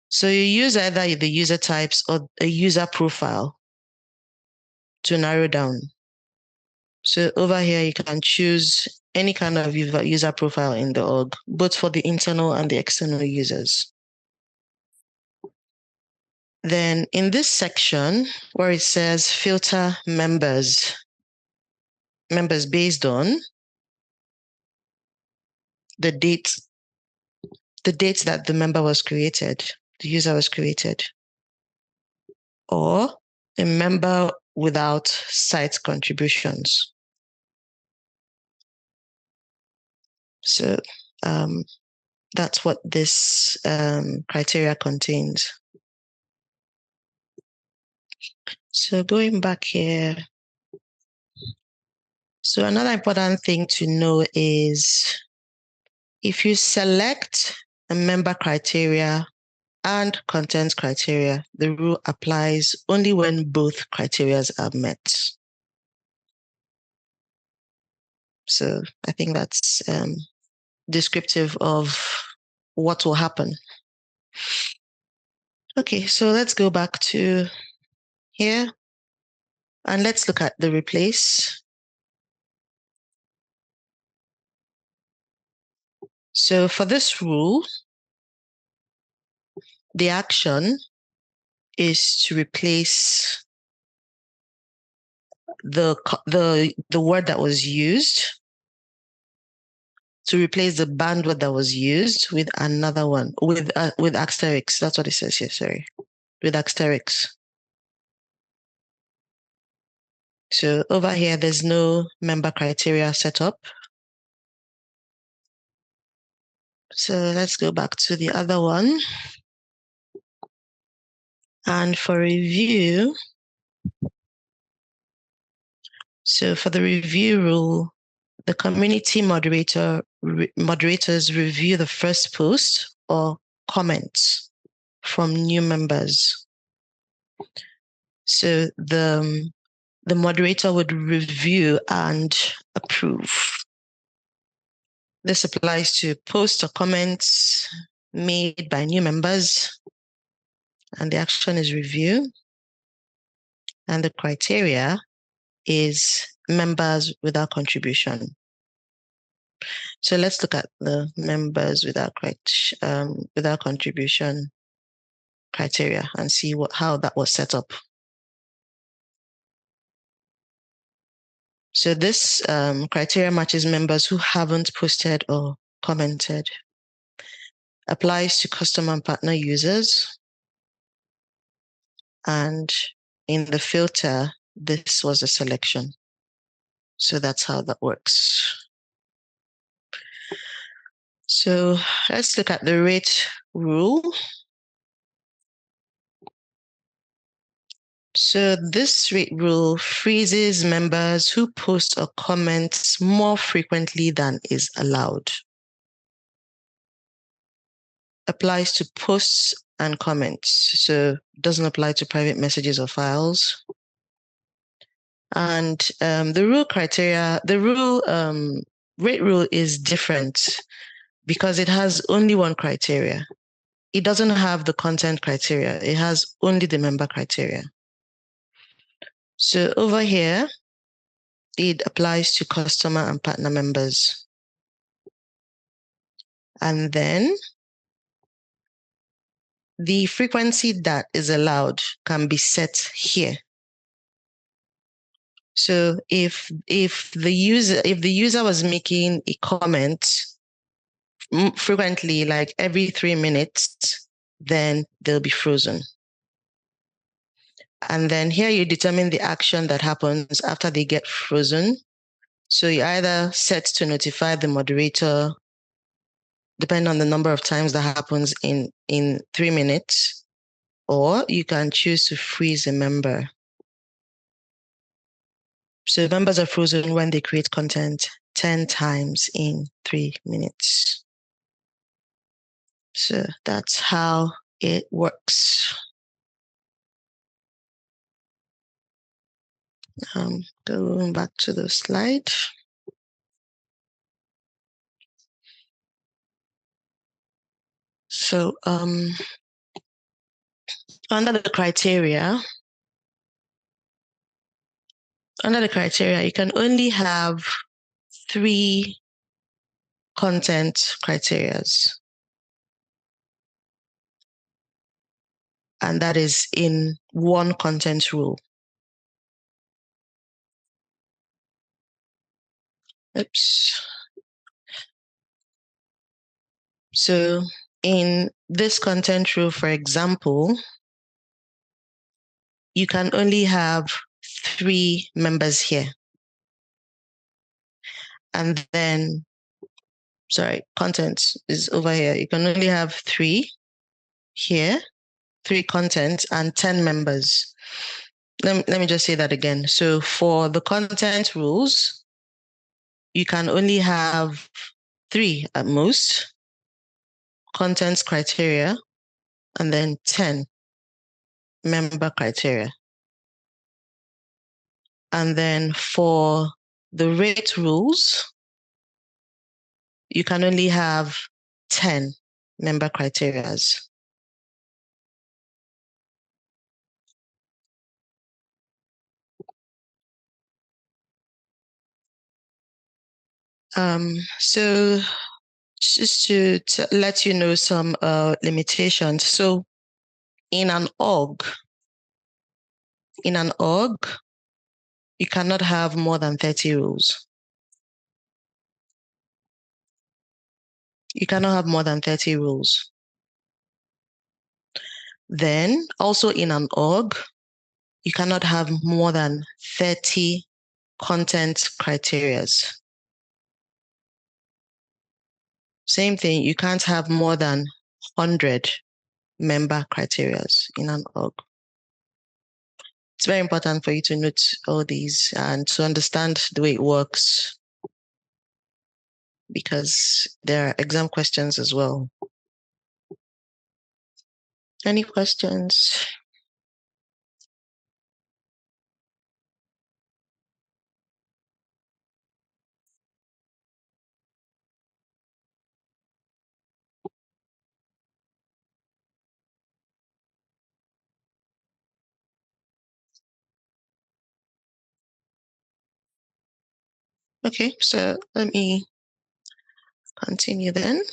So you use either the user types or a user profile to narrow down. So over here, you can choose any kind of user profile in the org, both for the internal and the external users. Then in this section where it says filter members based on the date that the member was created, the user was created, or a member without site contributions. So that's what this criteria contains. So going back here, so another important thing to know is if you select a member criteria and content criteria, the rule applies only when both criteria are met. So I think that's descriptive of what will happen. Okay, so let's go back to here and let's look at the replace. So for this rule, the action is to replace the word that was used, to replace the bandwidth that was used with another one, with asterisks. That's what it says here, sorry, with asterisks. So over here, there's no member criteria set up. So let's go back to the other one. And for review, so for the review rule, the community moderators review the first post or comments from new members. So the moderator would review and approve. This applies to posts or comments made by new members, and the action is review. And the criteria is members without contribution. So let's look at the members without contribution criteria and see how that was set up. So this criteria matches members who haven't posted or commented. Applies to customer and partner users. And in the filter, this was a selection. So that's how that works. So let's look at the rate rule. So this rate rule freezes members who post or comment more frequently than is allowed. Applies to posts and comments, so doesn't apply to private messages or files. And the rate rule is different because it has only one criteria. It doesn't have the content criteria. It has only the member criteria. So over here, it applies to customer and partner members. And then the frequency that is allowed can be set here. So if the user was making a comment frequently, like every 3 minutes, then they'll be frozen. And then here you determine the action that happens after they get frozen. So you either set to notify the moderator, depending on the number of times that happens in 3 minutes, or you can choose to freeze a member. So members are frozen when they create content 10 times in 3 minutes. So that's how it works. Going back to the slide. So under the criteria, you can only have 3 content criterias. And that is in one content rule. Oops. So in this content rule, for example, you can only have 3 members here. And then, sorry, content is over here. You can only have 3 here, 3 contents and 10 members. Let me just say that again. So for the content rules, you can only have 3 at most contents criteria and then 10 member criteria. And then for the rate rules, you can only have 10 member criterias. So just to let you know some limitations. So in an org, you cannot have more than 30 rules. You cannot have more than 30 rules. Then also in an org, you cannot have more than 30 content criterias. Same thing, you can't have more than 100 member criterias in an org. It's very important for you to note all these and to understand the way it works, because there are exam questions as well. Any questions? Okay, so let me continue then.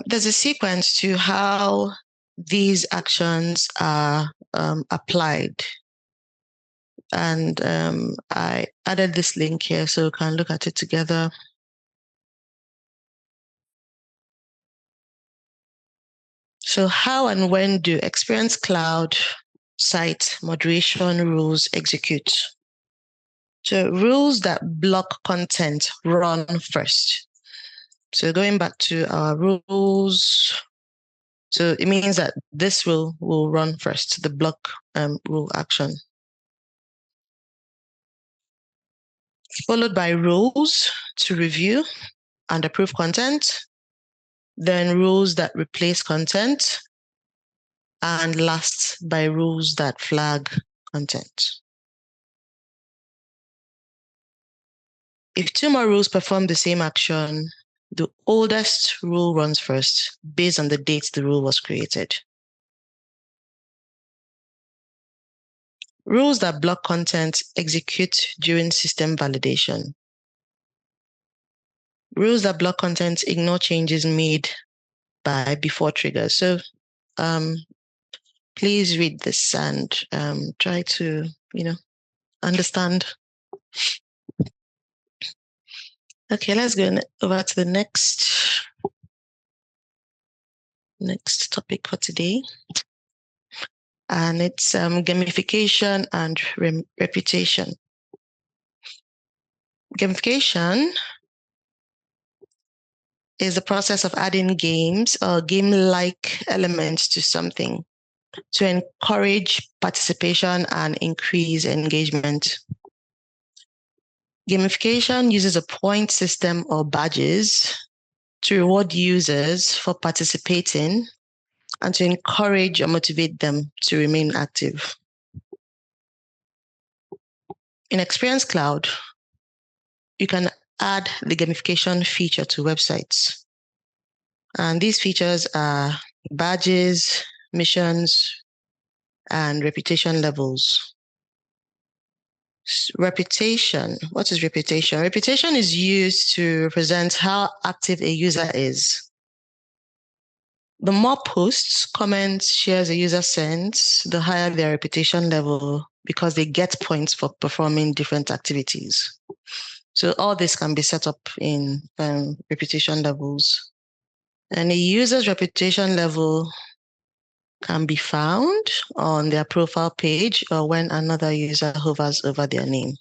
There's a sequence to how these actions are applied. And I added this link here so we can look at it together. So how and when do Experience Cloud site moderation rules execute? So rules that block content run first. So going back to our rules, so it means that this rule will run first, the block rule action. Followed by rules to review and approve content, then rules that replace content, and last by rules that flag content. If 2 more rules perform the same action, the oldest rule runs first based on the date the rule was created. Rules that block content execute during system validation. Rules that block content ignore changes made by before triggers. So please read this and try to, understand. Okay, let's go over to the next topic for today. And it's gamification and reputation. Gamification is the process of adding games or game-like elements to something to encourage participation and increase engagement. Gamification uses a point system or badges to reward users for participating and to encourage or motivate them to remain active. In Experience Cloud, you can add the gamification feature to websites. And these features are badges, missions, and reputation levels. Reputation. What is reputation? Reputation is used to represent how active a user is. The more posts, comments, shares a user sends, the higher their reputation level because they get points for performing different activities. So all this can be set up in reputation levels. And a user's reputation level can be found on their profile page or when another user hovers over their name.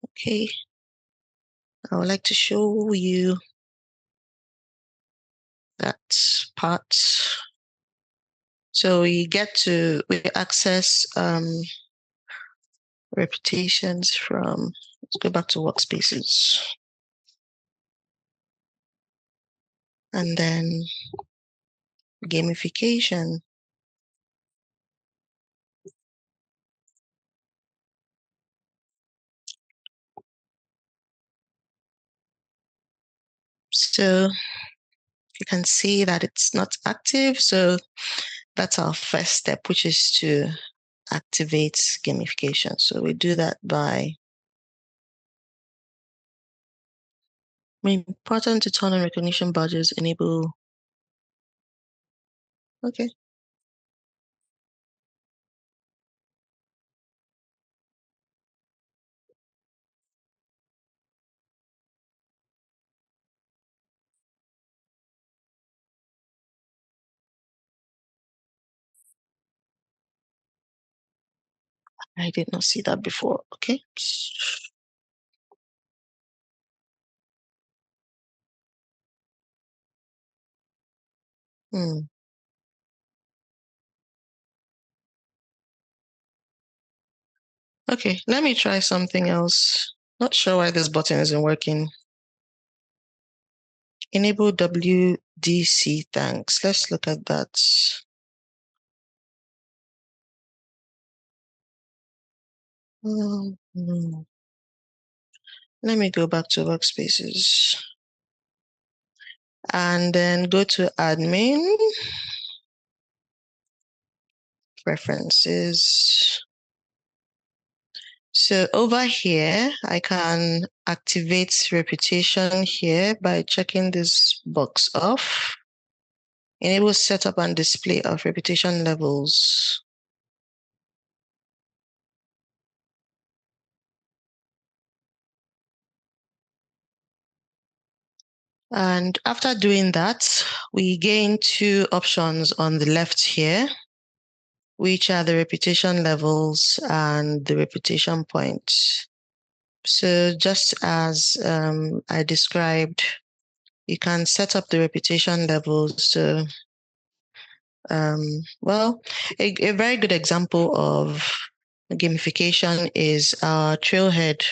Okay, I would like to show you that part. So we access reputations from, let's go back to workspaces. And then gamification. So you can see that it's not active. So that's our first step, which is to activate gamification. So we do that by important to turn on recognition badges, enable. Okay. I did not see that before. Okay. Okay, let me try something else. Not sure why this button isn't working. Enable WDC thanks. Let's look at that. Let me go back to workspaces and then go to admin, preferences. So over here, I can activate reputation here by checking this box off. Enable setup and display of reputation levels. And after doing that, we gain two options on the left here, which are the reputation levels and the reputation points. So just as I described, you can set up the reputation levels. So, a very good example of gamification is our trailhead.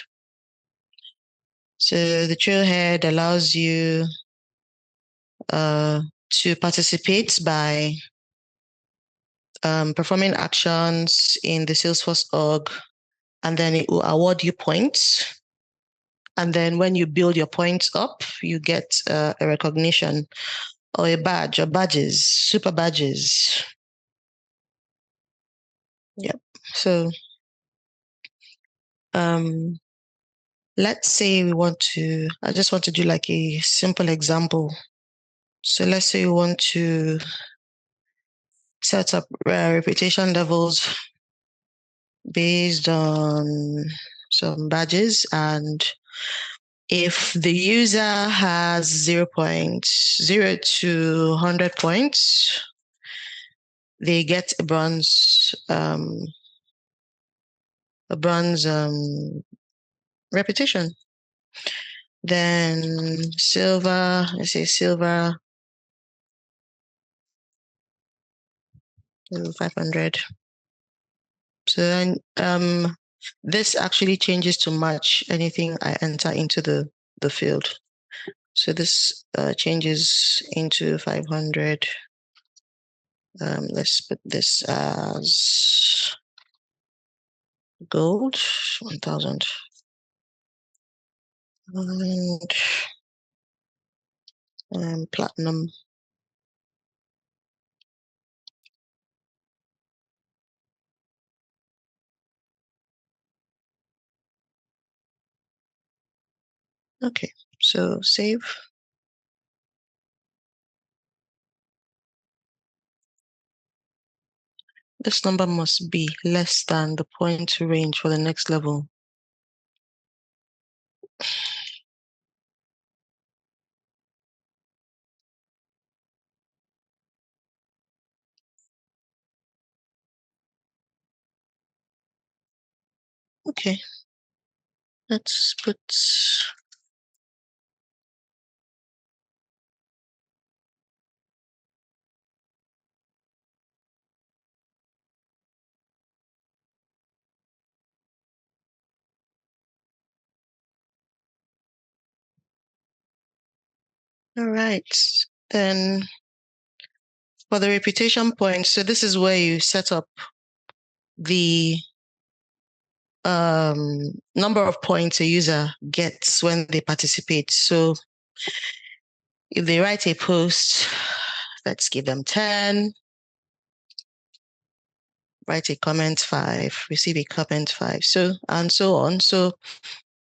So the trailhead allows you to participate by performing actions in the Salesforce org, and then it will award you points. And then when you build your points up, you get a recognition or a badge or badges, super badges. Yep. So let's say I just want to do like a simple example. So let's say we want to set up reputation levels based on some badges, and if the user has 0.0 to 100 points, they get a bronze repetition. Then silver, let's say silver 500. So then this actually changes to match anything I enter into the field. So this changes into 500. Let's put this as gold, 1000. And platinum. Okay, so save. This number must be less than the point range for the next level. Okay, let's put all right. Then for the reputation point, so this is where you set up the number of points a user gets when they participate. So if they write a post, let's give them 10, write a comment 5, receive a comment 5, so and so on. So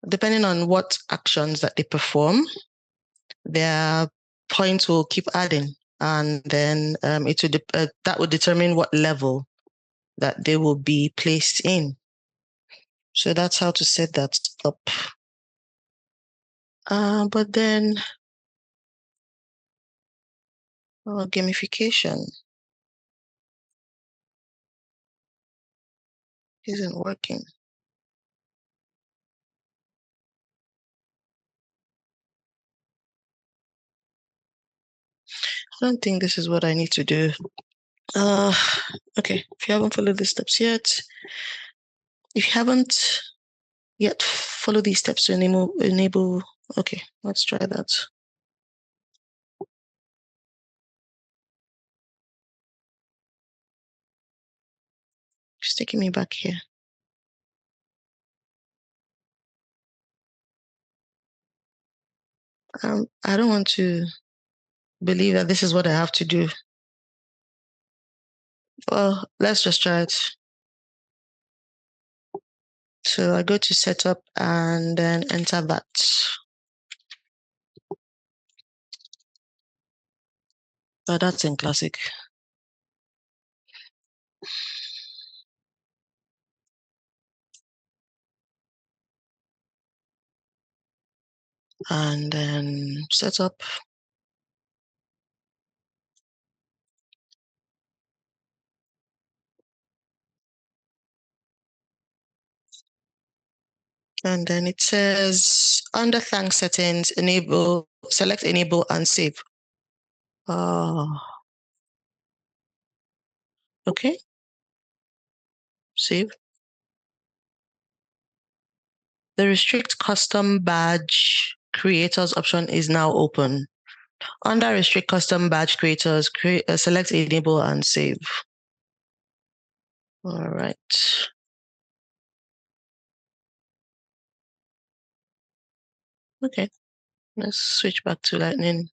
depending on what actions that they perform, their points will keep adding, and then that would determine what level that they will be placed in. So that's how to set that up. But then gamification isn't working. I don't think this is what I need to do. Okay, if you haven't followed the steps yet, if you haven't yet followed these steps to enable, okay, let's try that. It's taking me back here. I don't want to believe that this is what I have to do. Well, let's just try it. So I go to setup and then enter that. But that's in classic. And then setup. And then it says under thanks settings, select enable and save. Okay. Save. The restrict custom badge creators option is now open. Under restrict custom badge creators, select enable and save. All right. Okay. Let's switch back to Lightning.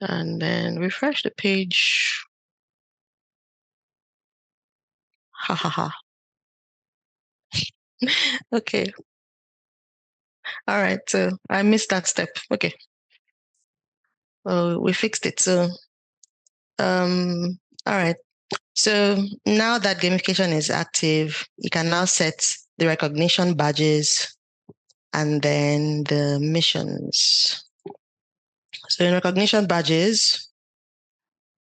And then refresh the page. Ha ha ha. Okay. All right. So I missed that step. Okay. Well, we fixed it. So, all right. So now that gamification is active, you can now set the recognition badges and then the missions. So in recognition badges,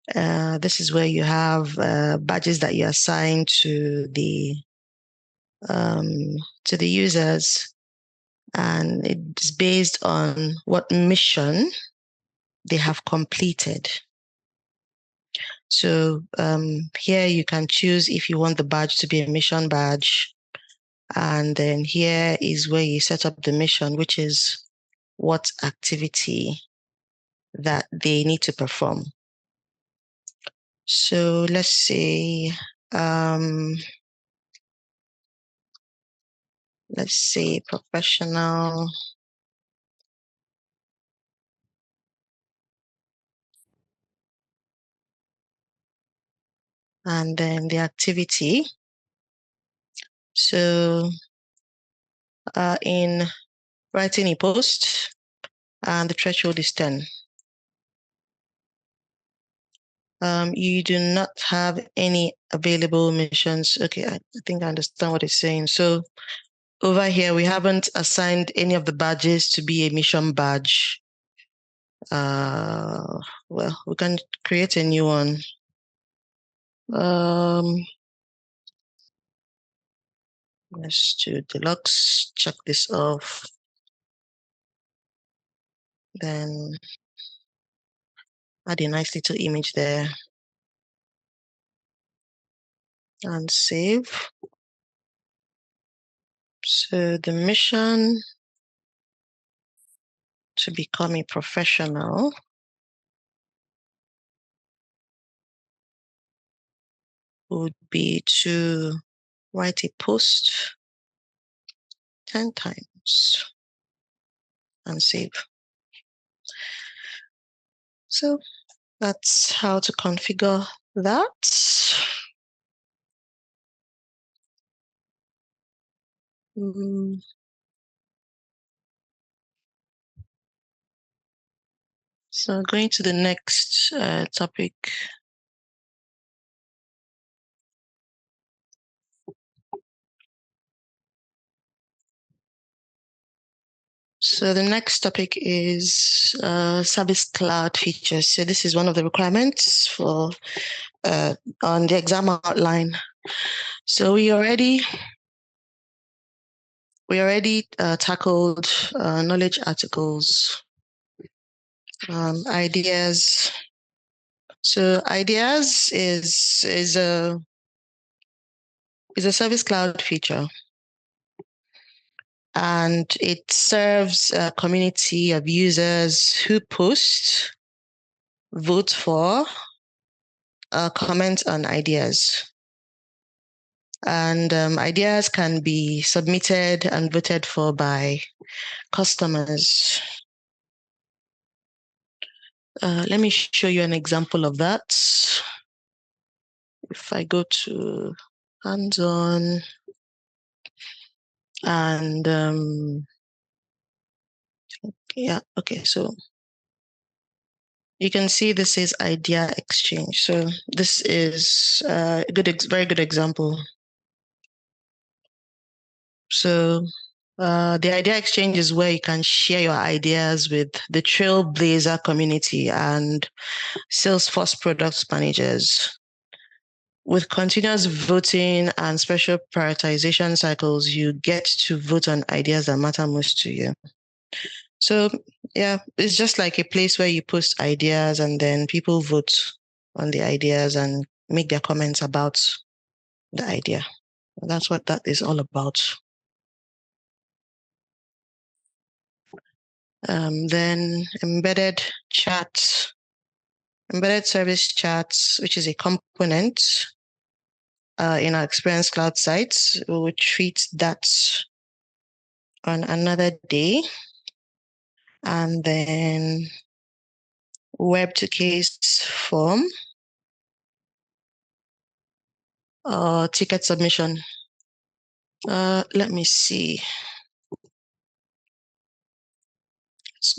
This is where you have badges that you assign to the users, and it's based on what mission they have completed. So here you can choose if you want the badge to be a mission badge. And then here is where you set up the mission, which is what activity that they need to perform. So let's say, professional. And then the activity. So in writing a post, and the threshold is 10. You do not have any available missions. Okay, I think I understand what it's saying. So over here, we haven't assigned any of the badges to be a mission badge. Well, we can create a new one. Let's do deluxe, check this off. Then add a nice little image there. And save. So the mission to become a professional would be to write a post 10 times and save. So that's how to configure that. So going to the next topic. So the next topic is Service Cloud features. So this is one of the requirements for on the exam outline. So we already tackled knowledge articles, ideas. So ideas is a Service Cloud feature, and it serves a community of users who post, vote for, comment on ideas. And ideas can be submitted and voted for by customers. Let me show you an example of that. If I go to hands-on and yeah, okay, so you can see this is idea exchange. So this is a very good example. So the idea exchange is where you can share your ideas with the Trailblazer community and Salesforce product managers. With continuous voting and special prioritization cycles, you get to vote on ideas that matter most to you. So yeah, it's just like a place where you post ideas and then people vote on the ideas and make their comments about the idea. That's what that is all about. Then embedded service chats, which is a component in our Experience Cloud sites. We will treat that on another day. And then web to case form or ticket submission. Let me see.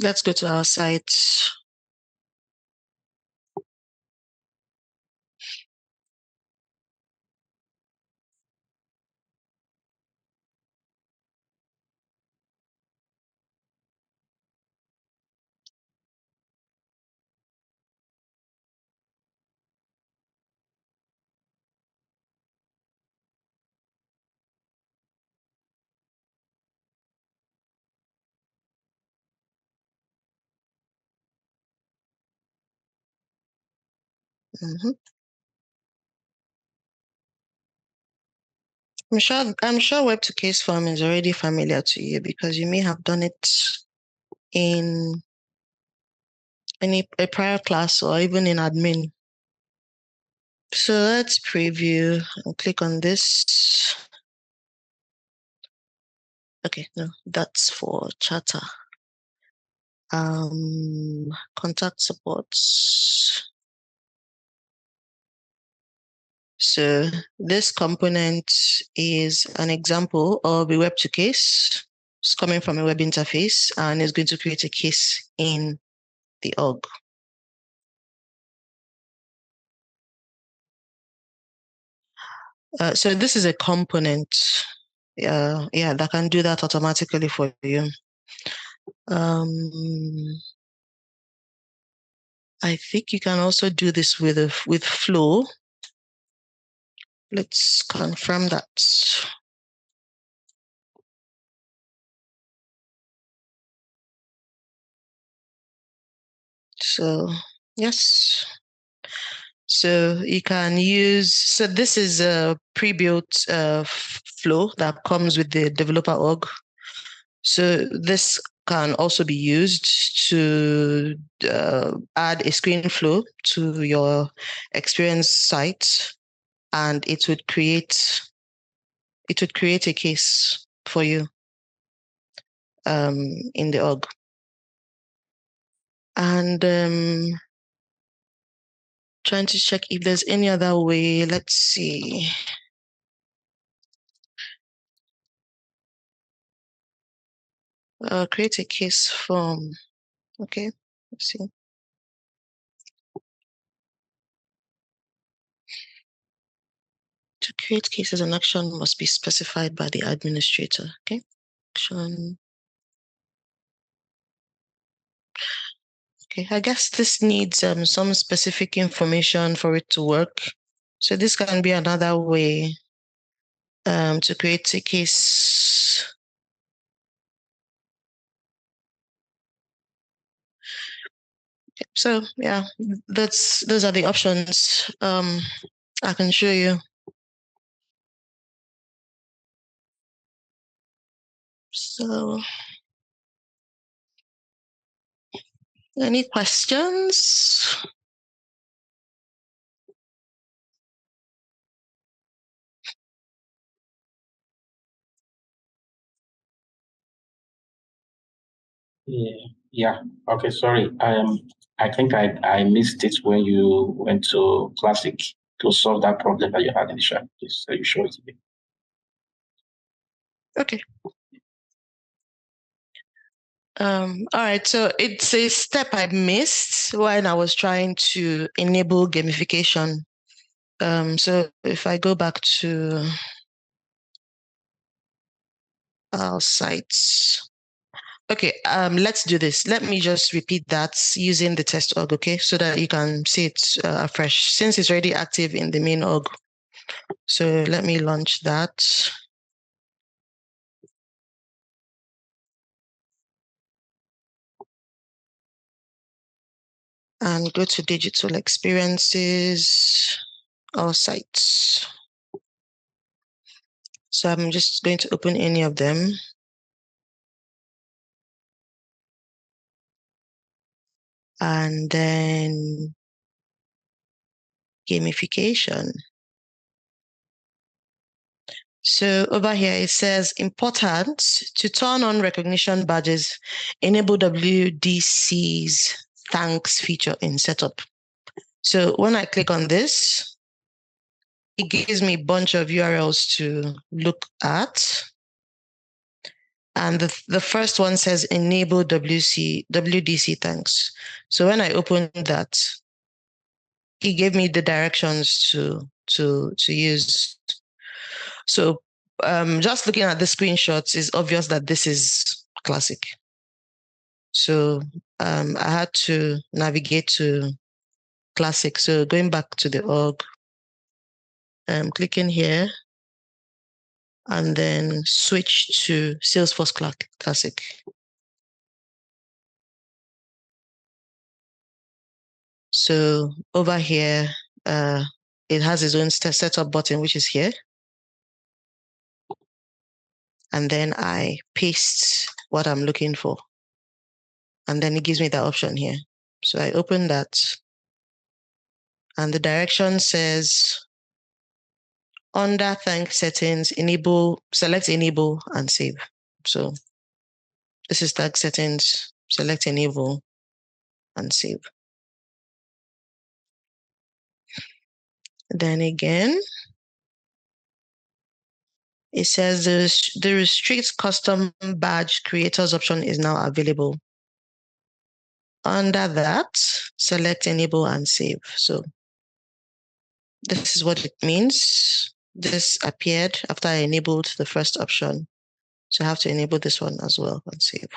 Let's go to our site. Mhm. I'm sure web to case form is already familiar to you because you may have done it in a prior class or even in admin. So let's preview and click on this. Okay, no, that's for chatter. Contact supports. So this component is an example of a web to case. It's coming from a web interface and it's going to create a case in the org. So this is a component, that can do that automatically for you. I think you can also do this with Flow. Let's confirm that. So yes. So you can use, so this is a pre-built flow that comes with the developer org. So this can also be used to add a screen flow to your experience site, and it would create a case for you in the org. And trying to check if there's any other way. Let's see. Create a case form. Okay, let's see. To create cases, an action must be specified by the administrator. Okay, action. Okay, I guess this needs some specific information for it to work. So this can be another way to create a case. Okay, so yeah, those are the options I can show you. So, any questions? Yeah. Okay. Sorry. I think I missed it when you went to Classic to solve that problem that you had initially. Please, you show it again. Okay. All right, so it's a step I missed when I was trying to enable gamification. So if I go back to our sites. Okay, let's do this. Let me just repeat that using the test org, okay, so that you can see it afresh, since it's already active in the main org. So let me launch that. And go to digital experiences, our sites. So I'm just going to open any of them. And then gamification. So over here, it says important to turn on recognition badges, enable WDC's thanks feature in setup. So when I click on this, it gives me a bunch of URLs to look at. And the first one says enable WDC thanks. So when I open that, it gave me the directions to use. So just looking at the screenshots, it's obvious that this is Classic. So I had to navigate to Classic. So going back to the org, clicking here, and then switch to Salesforce Classic. So over here, it has its own setup button, which is here. And then I paste what I'm looking for. And then it gives me that option here. So I open that. And the direction says, under thank settings, select enable and save. So this is tag settings, select enable and save. Then again, it says the restrict custom badge creators option is now available. Under that, select enable and save. So this is what it means. This appeared after I enabled the first option. So I have to enable this one as well and save.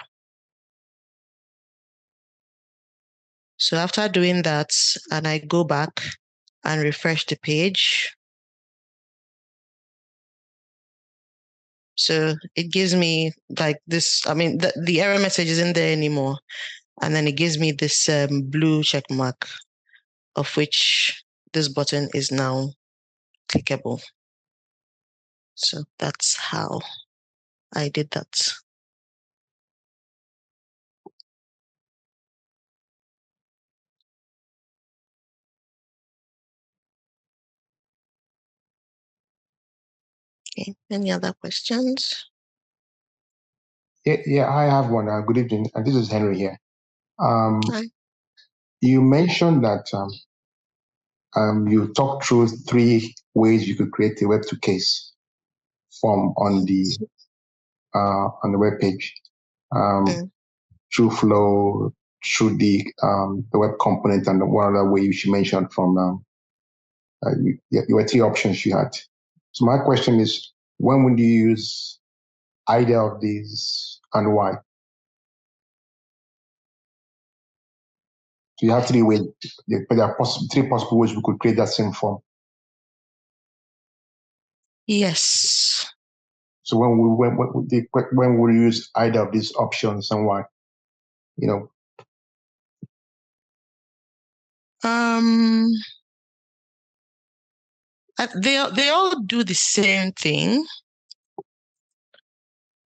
So after doing that, and I go back and refresh the page. So it gives me like this, the error message isn't there anymore. And then it gives me this blue check mark, of which this button is now clickable. So that's how I did that. Okay, any other questions? Yeah, I have one. Good evening, and this is Henry here. Hi. You mentioned that you talked through 3 ways you could create a Web2 case form on the web page. Through Flow, through the web component, and one other way you mentioned from you were 3 options you had. So my question is, when would you use either of these and why? So you have 3 ways, but there are 3 possible ways we could create that same form. Yes. So when we use either of these options and why? You know. They all do the same thing.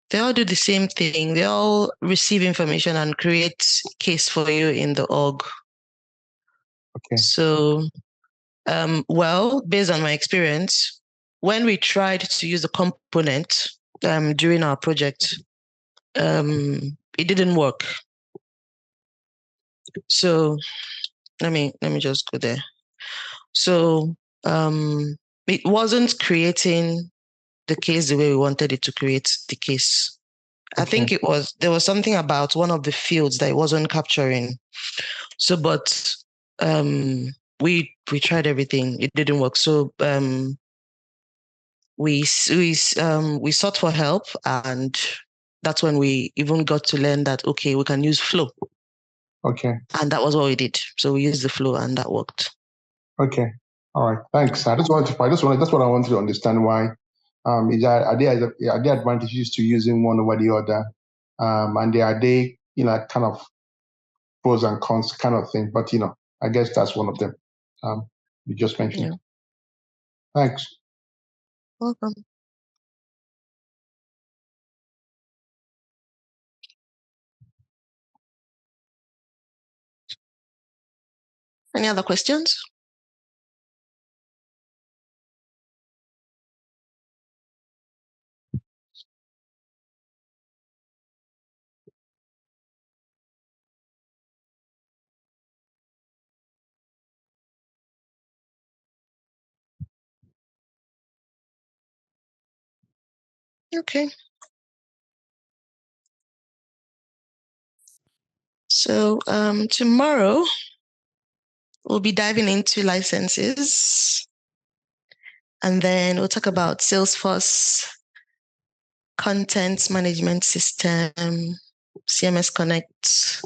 They all do the same thing. They all receive information and create case for you in the org. Okay. So, based on my experience, when we tried to use the component during our project, it didn't work. So let me just go there. So it wasn't creating the case the way we wanted it to create the case. Okay. I think there was something about one of the fields that it wasn't capturing. So, but we tried everything. It didn't work. So we sought for help, and that's when we even got to learn that, okay, we can use Flow. Okay. And that was what we did. So we used the Flow and that worked. Okay. All right. Thanks. That's what I wanted to understand. Why? Are there advantages to using one over the other? And are they, kind of pros and cons kind of thing? But, I guess that's one of them. You just mentioned. Yeah. Thanks. Welcome. Any other questions? Okay. So tomorrow we'll be diving into licenses, and then we'll talk about Salesforce content management system, CMS Connect,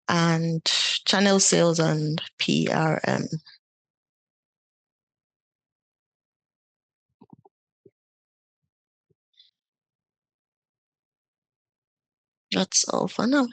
and channel sales and PRM. That's all for now.